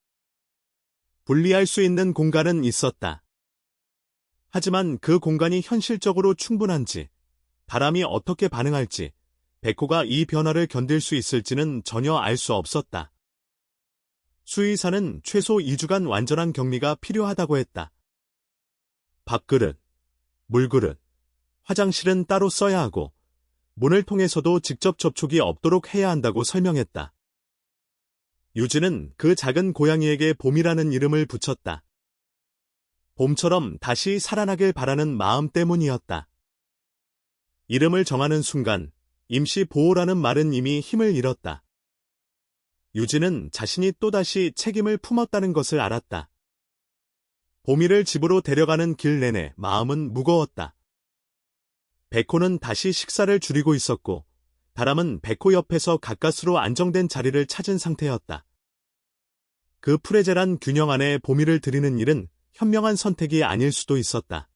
분리할 수 있는 공간은 있었다. 하지만 그 공간이 현실적으로 충분한지, 다람이 어떻게 반응할지, 백호가 이 변화를 견딜 수 있을지는 전혀 알 수 없었다. 수의사는 최소 2주간 완전한 격리가 필요하다고 했다. 밥그릇, 물그릇, 화장실은 따로 써야 하고 문을 통해서도 직접 접촉이 없도록 해야 한다고 설명했다. 유진은 그 작은 고양이에게 봄이라는 이름을 붙였다. 봄처럼 다시 살아나길 바라는 마음 때문이었다. 이름을 정하는 순간 임시 보호라는 말은 이미 힘을 잃었다. 유진은 자신이 또다시 책임을 품었다는 것을 알았다. 봄이를 집으로 데려가는 길 내내 마음은 무거웠다. 백호는 다시 식사를 줄이고 있었고 다람은 백호 옆에서 가까스로 안정된 자리를 찾은 상태였다. 그 프레젤한 균형 안에 봄이를 들이는 일은 현명한 선택이 아닐 수도 있었다.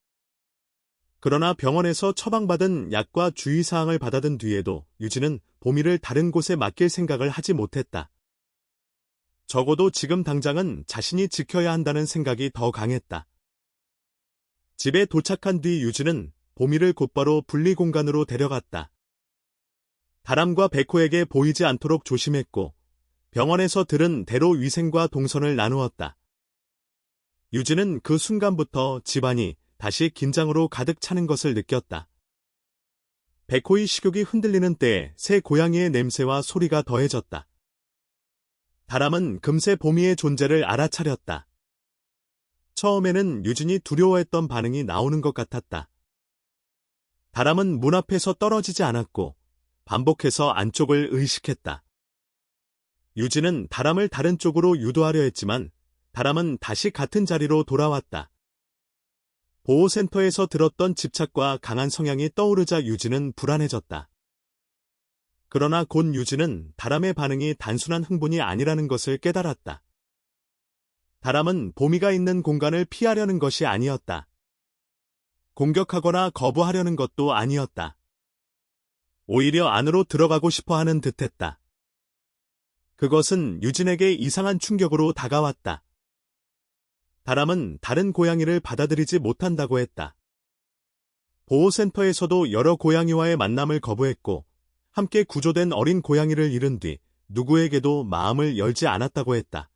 그러나 병원에서 처방받은 약과 주의사항을 받아든 뒤에도 유진은 봄이를 다른 곳에 맡길 생각을 하지 못했다. 적어도 지금 당장은 자신이 지켜야 한다는 생각이 더 강했다. 집에 도착한 뒤 유진은 봄이를 곧바로 분리공간으로 데려갔다. 다람과 백호에게 보이지 않도록 조심했고 병원에서 들은 대로 위생과 동선을 나누었다. 유진은 그 순간부터 집안이 다시 긴장으로 가득 차는 것을 느꼈다. 백호의 식욕이 흔들리는 때에 새 고양이의 냄새와 소리가 더해졌다. 다람은 금세 보미의 존재를 알아차렸다. 처음에는 유진이 두려워했던 반응이 나오는 것 같았다. 다람은 문 앞에서 떨어지지 않았고 반복해서 안쪽을 의식했다. 유진은 다람을 다른 쪽으로 유도하려 했지만 다람은 다시 같은 자리로 돌아왔다. 보호센터에서 들었던 집착과 강한 성향이 떠오르자 유진은 불안해졌다. 그러나 곧 유진은 다람의 반응이 단순한 흥분이 아니라는 것을 깨달았다. 다람은 보미가 있는 공간을 피하려는 것이 아니었다. 공격하거나 거부하려는 것도 아니었다. 오히려 안으로 들어가고 싶어 하는 듯했다. 그것은 유진에게 이상한 충격으로 다가왔다. 다람은 다른 고양이를 받아들이지 못한다고 했다. 보호센터에서도 여러 고양이와의 만남을 거부했고 함께 구조된 어린 고양이를 잃은 뒤 누구에게도 마음을 열지 않았다고 했다.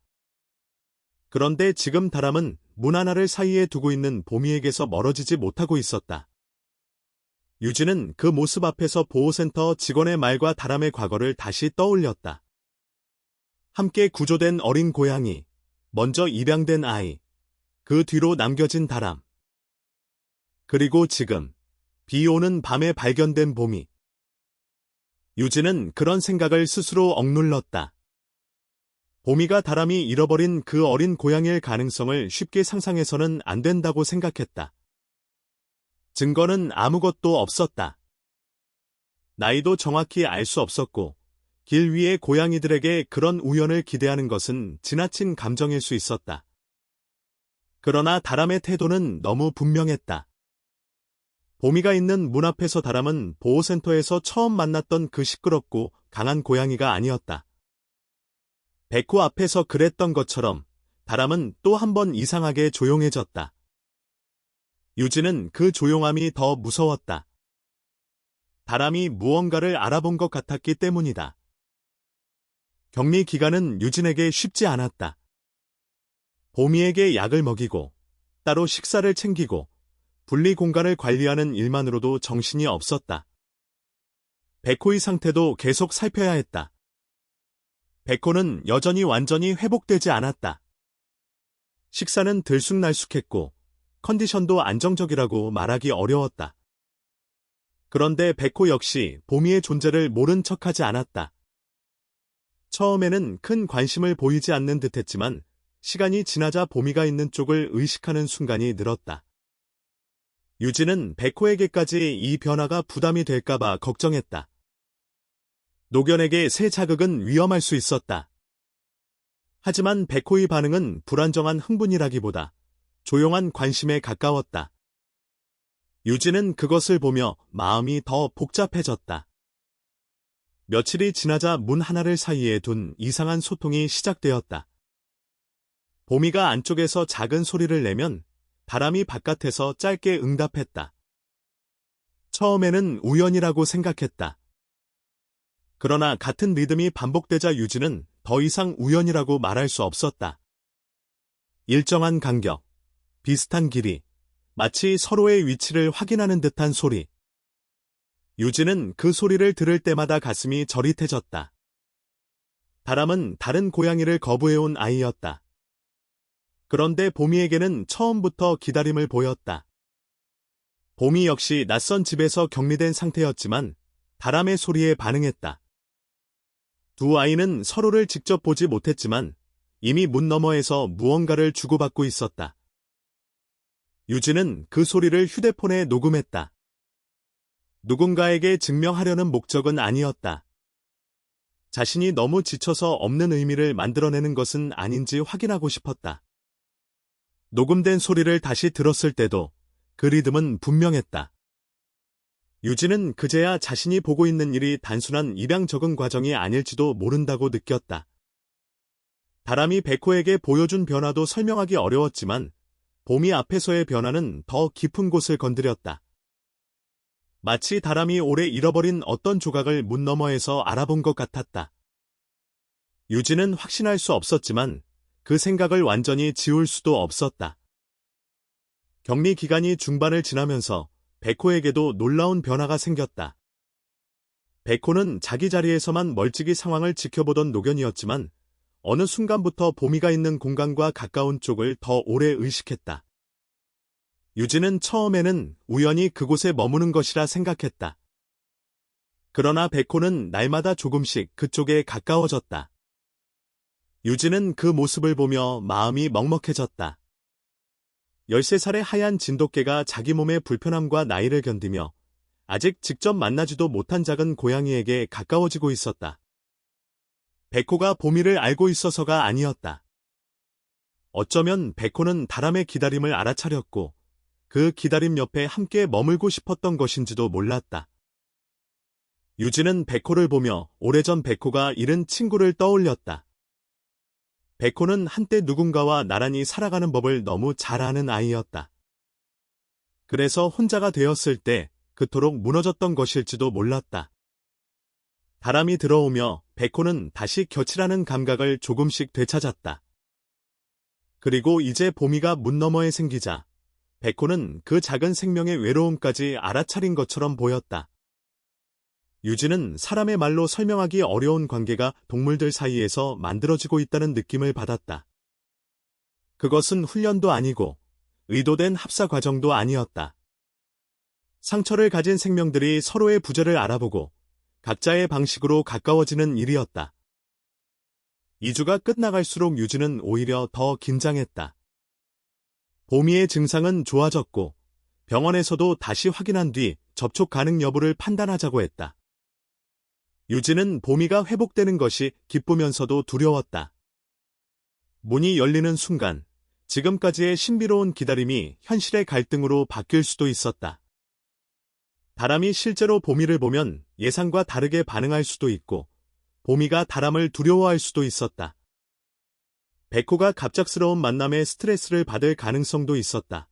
그런데 지금 다람은 문 하나를 사이에 두고 있는 보미에게서 멀어지지 못하고 있었다. 유진은 그 모습 앞에서 보호센터 직원의 말과 다람의 과거를 다시 떠올렸다. 함께 구조된 어린 고양이, 먼저 입양된 아이, 그 뒤로 남겨진 다람. 그리고 지금, 비 오는 밤에 발견된 보미. 유진은 그런 생각을 스스로 억눌렀다. 보미가 다람이 잃어버린 그 어린 고양이일 가능성을 쉽게 상상해서는 안 된다고 생각했다. 증거는 아무것도 없었다. 나이도 정확히 알 수 없었고, 길 위의 고양이들에게 그런 우연을 기대하는 것은 지나친 감정일 수 있었다. 그러나 다람의 태도는 너무 분명했다. 보미가 있는 문 앞에서 다람은 보호센터에서 처음 만났던 그 시끄럽고 강한 고양이가 아니었다. 백호 앞에서 그랬던 것처럼 다람은 또 한 번 이상하게 조용해졌다. 유진은 그 조용함이 더 무서웠다. 다람이 무언가를 알아본 것 같았기 때문이다. 격리 기간은 유진에게 쉽지 않았다. 보미에게 약을 먹이고 따로 식사를 챙기고 분리 공간을 관리하는 일만으로도 정신이 없었다. 백호의 상태도 계속 살펴야 했다. 백호는 여전히 완전히 회복되지 않았다. 식사는 들쑥날쑥했고 컨디션도 안정적이라고 말하기 어려웠다. 그런데 백호 역시 보미의 존재를 모른 척하지 않았다. 처음에는 큰 관심을 보이지 않는 듯했지만 시간이 지나자 보미가 있는 쪽을 의식하는 순간이 늘었다. 유진은 백호에게까지 이 변화가 부담이 될까봐 걱정했다. 노견에게 새 자극은 위험할 수 있었다. 하지만 백호의 반응은 불안정한 흥분이라기보다 조용한 관심에 가까웠다. 유진은 그것을 보며 마음이 더 복잡해졌다. 며칠이 지나자 문 하나를 사이에 둔 이상한 소통이 시작되었다. 보미가 안쪽에서 작은 소리를 내면 다람이 바깥에서 짧게 응답했다. 처음에는 우연이라고 생각했다. 그러나 같은 리듬이 반복되자 유진은 더 이상 우연이라고 말할 수 없었다. 일정한 간격, 비슷한 길이, 마치 서로의 위치를 확인하는 듯한 소리. 유진은 그 소리를 들을 때마다 가슴이 저릿해졌다. 다람은 다른 고양이를 거부해온 아이였다. 그런데 보미에게는 처음부터 기다림을 보였다. 보미 역시 낯선 집에서 격리된 상태였지만 다람의 소리에 반응했다. 두 아이는 서로를 직접 보지 못했지만 이미 문 너머에서 무언가를 주고받고 있었다. 유진은 그 소리를 휴대폰에 녹음했다. 누군가에게 증명하려는 목적은 아니었다. 자신이 너무 지쳐서 없는 의미를 만들어내는 것은 아닌지 확인하고 싶었다. 녹음된 소리를 다시 들었을 때도 그 리듬은 분명했다. 유진은 그제야 자신이 보고 있는 일이 단순한 입양 적응 과정이 아닐지도 모른다고 느꼈다. 다람이 백호에게 보여준 변화도 설명하기 어려웠지만 보미 앞에서의 변화는 더 깊은 곳을 건드렸다. 마치 다람이 오래 잃어버린 어떤 조각을 문 너머에서 알아본 것 같았다. 유진은 확신할 수 없었지만 그 생각을 완전히 지울 수도 없었다. 격리 기간이 중반을 지나면서 백호에게도 놀라운 변화가 생겼다. 백호는 자기 자리에서만 멀찍이 상황을 지켜보던 노견이었지만 어느 순간부터 보미가 있는 공간과 가까운 쪽을 더 오래 의식했다. 유진은 처음에는 우연히 그곳에 머무는 것이라 생각했다. 그러나 백호는 날마다 조금씩 그쪽에 가까워졌다. 유진은 그 모습을 보며 마음이 먹먹해졌다. 13살의 하얀 진돗개가 자기 몸의 불편함과 나이를 견디며 아직 직접 만나지도 못한 작은 고양이에게 가까워지고 있었다. 백호가 보미를 알고 있어서가 아니었다. 어쩌면 백호는 다람의 기다림을 알아차렸고 그 기다림 옆에 함께 머물고 싶었던 것인지도 몰랐다. 유진은 백호를 보며 오래전 백호가 잃은 친구를 떠올렸다. 백호는 한때 누군가와 나란히 살아가는 법을 너무 잘 아는 아이였다. 그래서 혼자가 되었을 때 그토록 무너졌던 것일지도 몰랐다. 바람이 들어오며 백호는 다시 곁이라는 감각을 조금씩 되찾았다. 그리고 이제 보미가 문 너머에 생기자 백호는 그 작은 생명의 외로움까지 알아차린 것처럼 보였다. 유진은 사람의 말로 설명하기 어려운 관계가 동물들 사이에서 만들어지고 있다는 느낌을 받았다. 그것은 훈련도 아니고 의도된 합사 과정도 아니었다. 상처를 가진 생명들이 서로의 부재를 알아보고 각자의 방식으로 가까워지는 일이었다. 2주가 끝나갈수록 유진은 오히려 더 긴장했다. 보미의 증상은 좋아졌고 병원에서도 다시 확인한 뒤 접촉 가능 여부를 판단하자고 했다. 유진은 보미가 회복되는 것이 기쁘면서도 두려웠다. 문이 열리는 순간 지금까지의 신비로운 기다림이 현실의 갈등으로 바뀔 수도 있었다. 다람이 실제로 보미를 보면 예상과 다르게 반응할 수도 있고 보미가 다람을 두려워할 수도 있었다. 백호가 갑작스러운 만남에 스트레스를 받을 가능성도 있었다.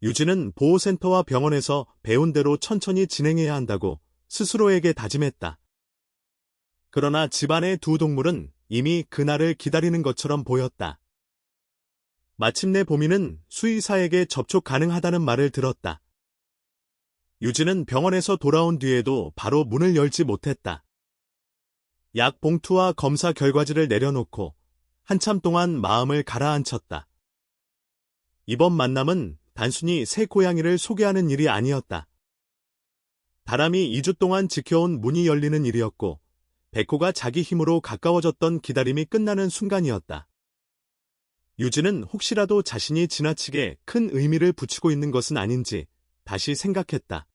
유진은 보호센터와 병원에서 배운 대로 천천히 진행해야 한다고 스스로에게 다짐했다. 그러나 집안의 두 동물은 이미 그날을 기다리는 것처럼 보였다. 마침내 보미는 수의사에게 접촉 가능하다는 말을 들었다. 유진은 병원에서 돌아온 뒤에도 바로 문을 열지 못했다. 약 봉투와 검사 결과지를 내려놓고 한참 동안 마음을 가라앉혔다. 이번 만남은 단순히 새 고양이를 소개하는 일이 아니었다. 다람이 2주 동안 지켜온 문이 열리는 일이었고 백호가 자기 힘으로 가까워졌던 기다림이 끝나는 순간이었다. 유진은 혹시라도 자신이 지나치게 큰 의미를 붙이고 있는 것은 아닌지 다시 생각했다.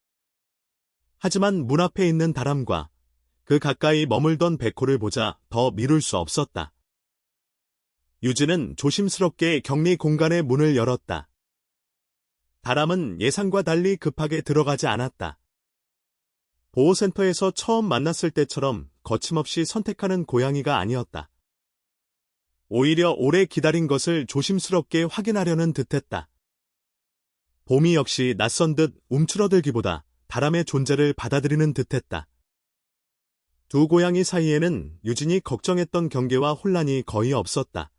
하지만 문 앞에 있는 다람과 그 가까이 머물던 백호를 보자 더 미룰 수 없었다. 유진은 조심스럽게 격리 공간의 문을 열었다. 다람은 예상과 달리 급하게 들어가지 않았다. 보호센터에서 처음 만났을 때처럼 거침없이 선택하는 고양이가 아니었다. 오히려 오래 기다린 것을 조심스럽게 확인하려는 듯했다. 보미 역시 낯선 듯 움츠러들기보다 다람의 존재를 받아들이는 듯했다. 두 고양이 사이에는 유진이 걱정했던 경계와 혼란이 거의 없었다.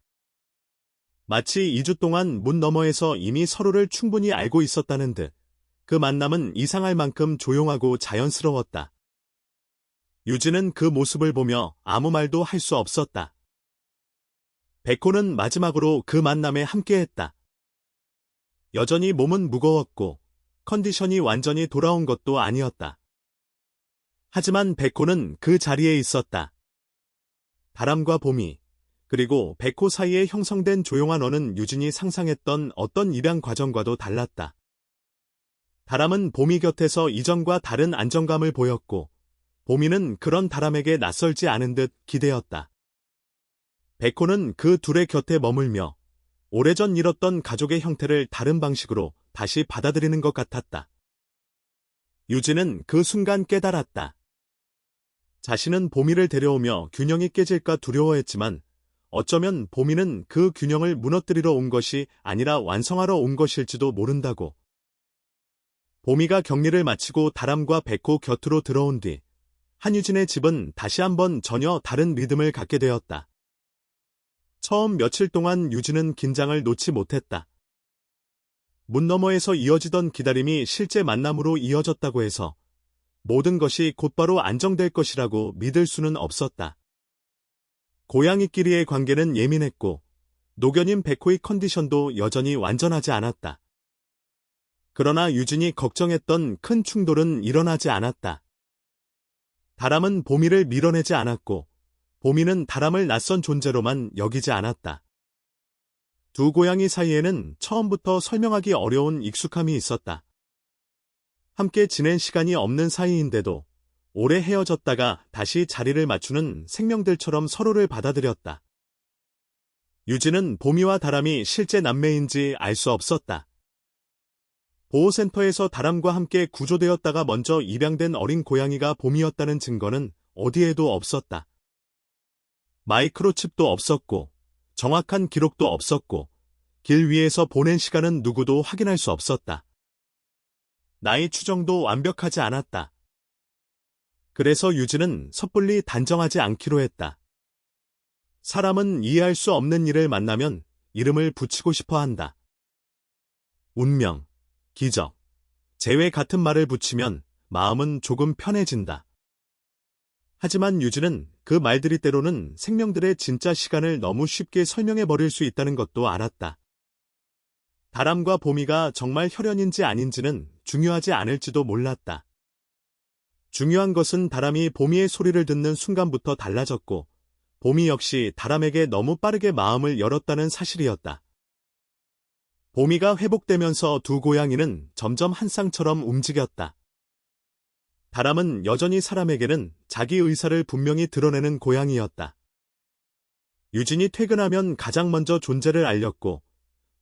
마치 2주 동안 문 너머에서 이미 서로를 충분히 알고 있었다는 듯 그 만남은 이상할 만큼 조용하고 자연스러웠다. 유진은 그 모습을 보며 아무 말도 할 수 없었다. 백호는 마지막으로 그 만남에 함께했다. 여전히 몸은 무거웠고 컨디션이 완전히 돌아온 것도 아니었다. 하지만 백호는 그 자리에 있었다. 다람과 보미, 그리고 백호 사이에 형성된 조용한 언은 유진이 상상했던 어떤 입양 과정과도 달랐다. 다람은 보미 곁에서 이전과 다른 안정감을 보였고 보미는 그런 다람에게 낯설지 않은 듯 기대었다. 백호는 그 둘의 곁에 머물며 오래전 잃었던 가족의 형태를 다른 방식으로 다시 받아들이는 것 같았다. 유진은 그 순간 깨달았다. 자신은 보미를 데려오며 균형이 깨질까 두려워했지만 어쩌면 보미는 그 균형을 무너뜨리러 온 것이 아니라 완성하러 온 것일지도 모른다고. 보미가 격리를 마치고 다람과 백호 곁으로 들어온 뒤 한유진의 집은 다시 한번 전혀 다른 리듬을 갖게 되었다. 처음 며칠 동안 유진은 긴장을 놓지 못했다. 문 너머에서 이어지던 기다림이 실제 만남으로 이어졌다고 해서 모든 것이 곧바로 안정될 것이라고 믿을 수는 없었다. 고양이끼리의 관계는 예민했고 노견인 백호의 컨디션도 여전히 완전하지 않았다. 그러나 유진이 걱정했던 큰 충돌은 일어나지 않았다. 다람은 보미를 밀어내지 않았고 보미는 다람을 낯선 존재로만 여기지 않았다. 두 고양이 사이에는 처음부터 설명하기 어려운 익숙함이 있었다. 함께 지낸 시간이 없는 사이인데도 오래 헤어졌다가 다시 자리를 맞추는 생명들처럼 서로를 받아들였다. 유진은 보미와 다람이 실제 남매인지 알 수 없었다. 보호센터에서 다람과 함께 구조되었다가 먼저 입양된 어린 고양이가 보미였다는 증거는 어디에도 없었다. 마이크로칩도 없었고 정확한 기록도 없었고 길 위에서 보낸 시간은 누구도 확인할 수 없었다. 나이 추정도 완벽하지 않았다. 그래서 유진은 섣불리 단정하지 않기로 했다. 사람은 이해할 수 없는 일을 만나면 이름을 붙이고 싶어 한다. 운명, 기적, 재회 같은 말을 붙이면 마음은 조금 편해진다. 하지만 유진은 그 말들이 때로는 생명들의 진짜 시간을 너무 쉽게 설명해버릴 수 있다는 것도 알았다. 다람과 보미가 정말 혈연인지 아닌지는 중요하지 않을지도 몰랐다. 중요한 것은 다람이 보미의 소리를 듣는 순간부터 달라졌고 보미 역시 다람에게 너무 빠르게 마음을 열었다는 사실이었다. 보미가 회복되면서 두 고양이는 점점 한 쌍처럼 움직였다. 다람은 여전히 사람에게는 자기 의사를 분명히 드러내는 고양이였다. 유진이 퇴근하면 가장 먼저 존재를 알렸고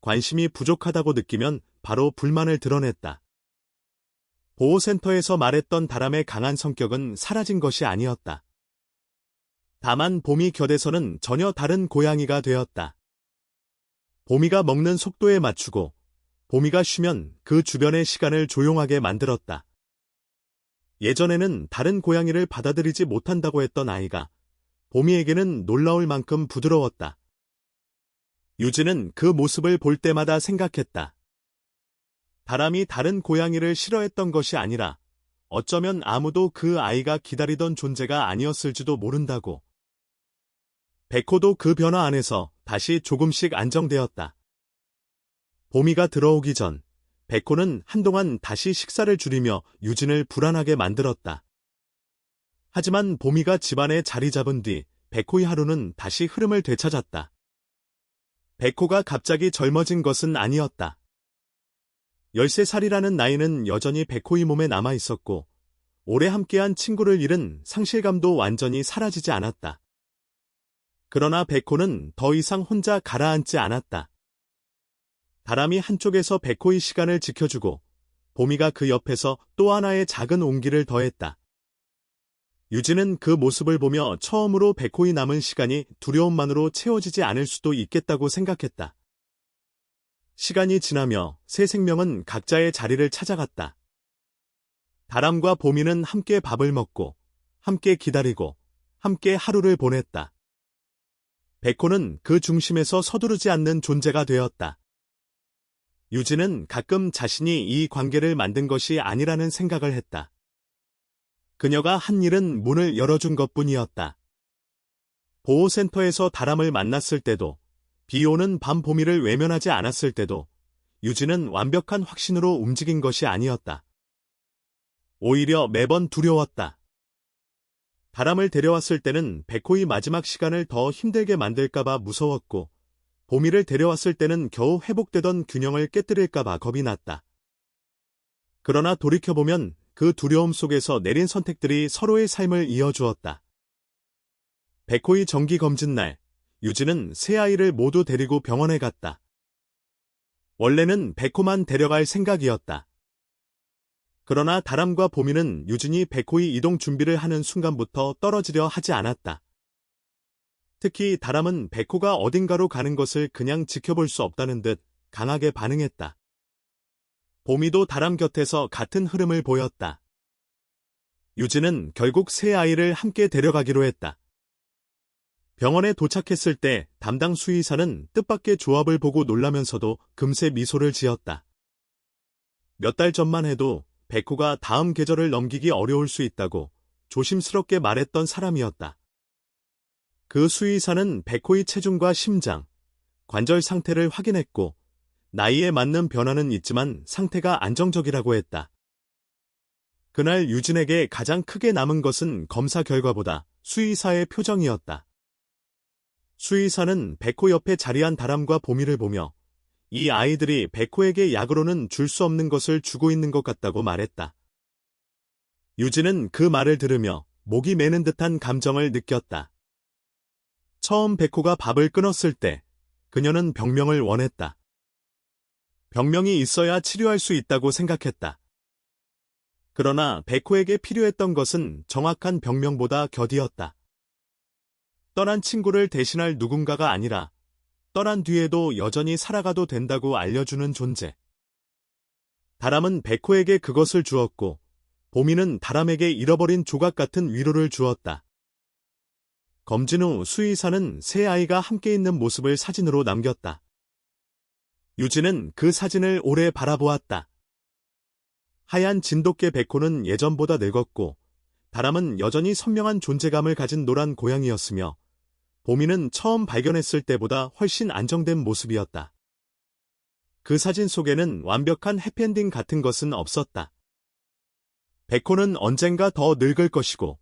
관심이 부족하다고 느끼면 바로 불만을 드러냈다. 보호센터에서 말했던 다람의 강한 성격은 사라진 것이 아니었다. 다만 보미 곁에서는 전혀 다른 고양이가 되었다. 보미가 먹는 속도에 맞추고 보미가 쉬면 그 주변의 시간을 조용하게 만들었다. 예전에는 다른 고양이를 받아들이지 못한다고 했던 아이가 보미에게는 놀라울 만큼 부드러웠다. 유진은 그 모습을 볼 때마다 생각했다. 다람이 다른 고양이를 싫어했던 것이 아니라 어쩌면 아무도 그 아이가 기다리던 존재가 아니었을지도 모른다고. 백호도 그 변화 안에서 다시 조금씩 안정되었다. 보미가 들어오기 전 백호는 한동안 다시 식사를 줄이며 유진을 불안하게 만들었다. 하지만 보미가 집안에 자리 잡은 뒤 백호의 하루는 다시 흐름을 되찾았다. 백호가 갑자기 젊어진 것은 아니었다. 13살이라는 나이는 여전히 백호의 몸에 남아있었고 오래 함께한 친구를 잃은 상실감도 완전히 사라지지 않았다. 그러나 백호는 더 이상 혼자 가라앉지 않았다. 다람이 한쪽에서 백호의 시간을 지켜주고 보미가 그 옆에서 또 하나의 작은 온기를 더했다. 유진은 그 모습을 보며 처음으로 백호의 남은 시간이 두려움만으로 채워지지 않을 수도 있겠다고 생각했다. 시간이 지나며 새 생명은 각자의 자리를 찾아갔다. 다람과 보미는 함께 밥을 먹고 함께 기다리고 함께 하루를 보냈다. 백호는 그 중심에서 서두르지 않는 존재가 되었다. 유진은 가끔 자신이 이 관계를 만든 것이 아니라는 생각을 했다. 그녀가 한 일은 문을 열어준 것뿐이었다. 보호센터에서 다람을 만났을 때도 비 오는 밤 보미를 외면하지 않았을 때도 유진은 완벽한 확신으로 움직인 것이 아니었다. 오히려 매번 두려웠다. 다람을 데려왔을 때는 백호의 마지막 시간을 더 힘들게 만들까봐 무서웠고 보미를 데려왔을 때는 겨우 회복되던 균형을 깨뜨릴까봐 겁이 났다. 그러나 돌이켜보면 그 두려움 속에서 내린 선택들이 서로의 삶을 이어주었다. 백호의 정기검진 날, 유진은 세 아이를 모두 데리고 병원에 갔다. 원래는 백호만 데려갈 생각이었다. 그러나 다람과 보미는 유진이 백호의 이동 준비를 하는 순간부터 떨어지려 하지 않았다. 특히 다람은 백호가 어딘가로 가는 것을 그냥 지켜볼 수 없다는 듯 강하게 반응했다. 보미도 다람 곁에서 같은 흐름을 보였다. 유진은 결국 세 아이를 함께 데려가기로 했다. 병원에 도착했을 때 담당 수의사는 뜻밖의 조합을 보고 놀라면서도 금세 미소를 지었다. 몇 달 전만 해도 백호가 다음 계절을 넘기기 어려울 수 있다고 조심스럽게 말했던 사람이었다. 그 수의사는 백호의 체중과 심장, 관절 상태를 확인했고 나이에 맞는 변화는 있지만 상태가 안정적이라고 했다. 그날 유진에게 가장 크게 남은 것은 검사 결과보다 수의사의 표정이었다. 수의사는 백호 옆에 자리한 다람과 보미를 보며 이 아이들이 백호에게 약으로는 줄 수 없는 것을 주고 있는 것 같다고 말했다. 유진은 그 말을 들으며 목이 메는 듯한 감정을 느꼈다. 처음 백호가 밥을 끊었을 때 그녀는 병명을 원했다. 병명이 있어야 치료할 수 있다고 생각했다. 그러나 백호에게 필요했던 것은 정확한 병명보다 곁이었다. 떠난 친구를 대신할 누군가가 아니라 떠난 뒤에도 여전히 살아가도 된다고 알려주는 존재. 다람은 백호에게 그것을 주었고 보미는 다람에게 잃어버린 조각 같은 위로를 주었다. 검진 후 수의사는 세 아이가 함께 있는 모습을 사진으로 남겼다. 유진은 그 사진을 오래 바라보았다. 하얀 진돗개 백호는 예전보다 늙었고 다람은 여전히 선명한 존재감을 가진 노란 고양이였으며 보미는 처음 발견했을 때보다 훨씬 안정된 모습이었다. 그 사진 속에는 완벽한 해피엔딩 같은 것은 없었다. 백호는 언젠가 더 늙을 것이고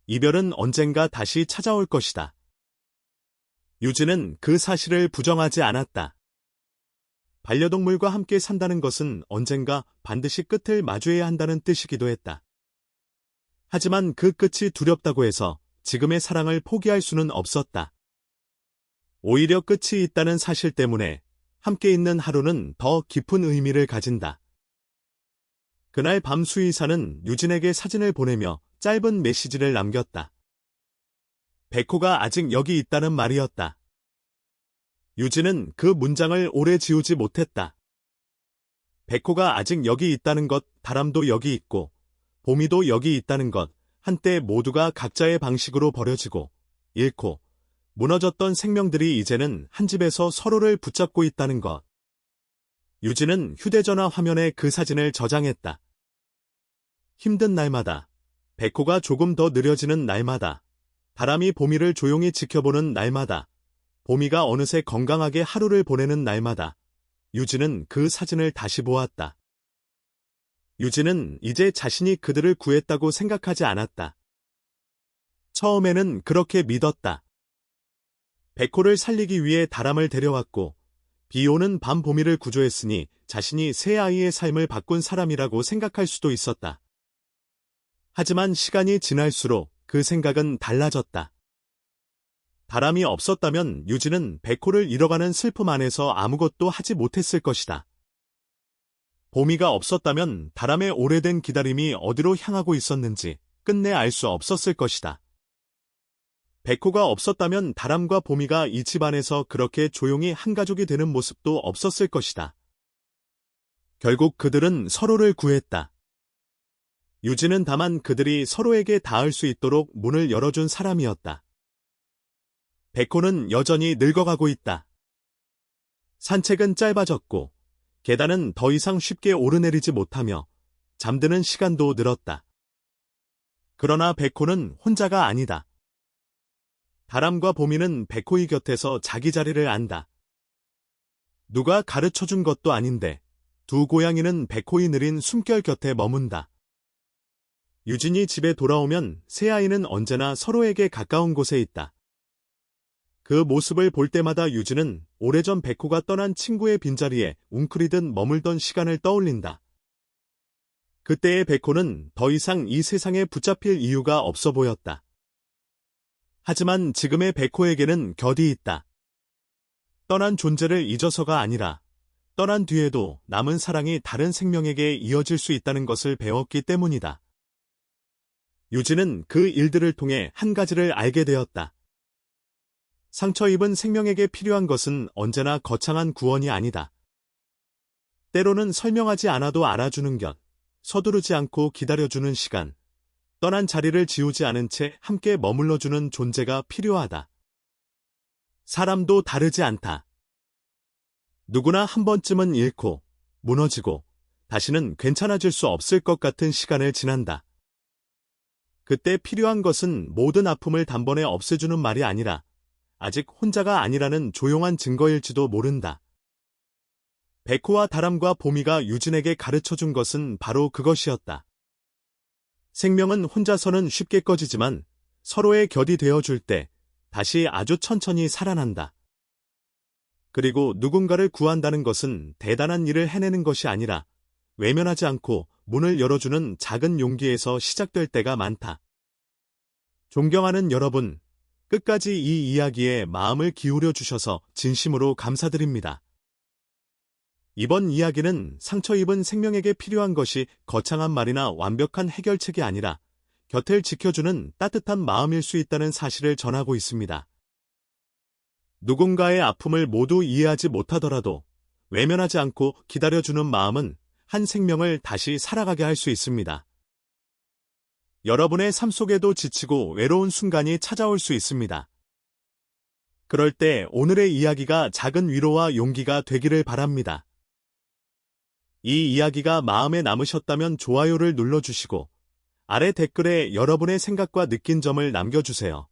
이별은 언젠가 다시 찾아올 것이다. 유진은 그 사실을 부정하지 않았다. 반려동물과 함께 산다는 것은 언젠가 반드시 끝을 마주해야 한다는 뜻이기도 했다. 하지만 그 끝이 두렵다고 해서 지금의 사랑을 포기할 수는 없었다. 오히려 끝이 있다는 사실 때문에 함께 있는 하루는 더 깊은 의미를 가진다. 그날 밤 수의사는 유진에게 사진을 보내며 짧은 메시지를 남겼다. 백호가 아직 여기 있다는 말이었다. 유진은 그 문장을 오래 지우지 못했다. 백호가 아직 여기 있다는 것, 다람도 여기 있고 보미도 여기 있다는 것, 한때 모두가 각자의 방식으로 버려지고 잃고 무너졌던 생명들이 이제는 한 집에서 서로를 붙잡고 있다는 것. 유진은 휴대전화 화면에 그 사진을 저장했다. 힘든 날마다, 백호가 조금 더 느려지는 날마다, 다람이 보미를 조용히 지켜보는 날마다, 보미가 어느새 건강하게 하루를 보내는 날마다 유진은 그 사진을 다시 보았다. 유진은 이제 자신이 그들을 구했다고 생각하지 않았다. 처음에는 그렇게 믿었다. 백호를 살리기 위해 다람을 데려왔고 비오는 밤 보미를 구조했으니 자신이 새 아이의 삶을 바꾼 사람이라고 생각할 수도 있었다. 하지만 시간이 지날수록 그 생각은 달라졌다. 다람이 없었다면 유진은 백호를 잃어가는 슬픔 안에서 아무것도 하지 못했을 것이다. 보미가 없었다면 다람의 오래된 기다림이 어디로 향하고 있었는지 끝내 알 수 없었을 것이다. 백호가 없었다면 다람과 보미가 이 집안에서 그렇게 조용히 한 가족이 되는 모습도 없었을 것이다. 결국 그들은 서로를 구했다. 유진은 다만 그들이 서로에게 닿을 수 있도록 문을 열어준 사람이었다. 백호는 여전히 늙어가고 있다. 산책은 짧아졌고 계단은 더 이상 쉽게 오르내리지 못하며 잠드는 시간도 늘었다. 그러나 백호는 혼자가 아니다. 다람과 보미는 백호의 곁에서 자기 자리를 안다. 누가 가르쳐준 것도 아닌데 두 고양이는 백호의 느린 숨결 곁에 머문다. 유진이 집에 돌아오면 새 아이는 언제나 서로에게 가까운 곳에 있다. 그 모습을 볼 때마다 유진은 오래전 백호가 떠난 친구의 빈자리에 웅크리듯 머물던 시간을 떠올린다. 그때의 백호는 더 이상 이 세상에 붙잡힐 이유가 없어 보였다. 하지만 지금의 백호에게는 곁이 있다. 떠난 존재를 잊어서가 아니라 떠난 뒤에도 남은 사랑이 다른 생명에게 이어질 수 있다는 것을 배웠기 때문이다. 유진은 그 일들을 통해 한 가지를 알게 되었다. 상처 입은 생명에게 필요한 것은 언제나 거창한 구원이 아니다. 때로는 설명하지 않아도 알아주는 곁, 서두르지 않고 기다려주는 시간, 떠난 자리를 지우지 않은 채 함께 머물러주는 존재가 필요하다. 사람도 다르지 않다. 누구나 한 번쯤은 잃고, 무너지고, 다시는 괜찮아질 수 없을 것 같은 시간을 지난다. 그때 필요한 것은 모든 아픔을 단번에 없애주는 말이 아니라 아직 혼자가 아니라는 조용한 증거일지도 모른다. 백호와 다람과 보미가 유진에게 가르쳐준 것은 바로 그것이었다. 생명은 혼자서는 쉽게 꺼지지만 서로의 곁이 되어줄 때 다시 아주 천천히 살아난다. 그리고 누군가를 구한다는 것은 대단한 일을 해내는 것이 아니라 외면하지 않고 문을 열어주는 작은 용기에서 시작될 때가 많다. 존경하는 여러분, 끝까지 이 이야기에 마음을 기울여 주셔서 진심으로 감사드립니다. 이번 이야기는 상처 입은 생명에게 필요한 것이 거창한 말이나 완벽한 해결책이 아니라 곁을 지켜주는 따뜻한 마음일 수 있다는 사실을 전하고 있습니다. 누군가의 아픔을 모두 이해하지 못하더라도 외면하지 않고 기다려주는 마음은 한 생명을 다시 살아가게 할 수 있습니다. 여러분의 삶 속에도 지치고 외로운 순간이 찾아올 수 있습니다. 그럴 때 오늘의 이야기가 작은 위로와 용기가 되기를 바랍니다. 이 이야기가 마음에 남으셨다면 좋아요를 눌러주시고 아래 댓글에 여러분의 생각과 느낀 점을 남겨주세요.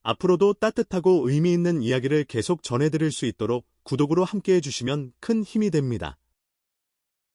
앞으로도 따뜻하고 의미 있는 이야기를 계속 전해드릴 수 있도록 구독으로 함께해 주시면 큰 힘이 됩니다.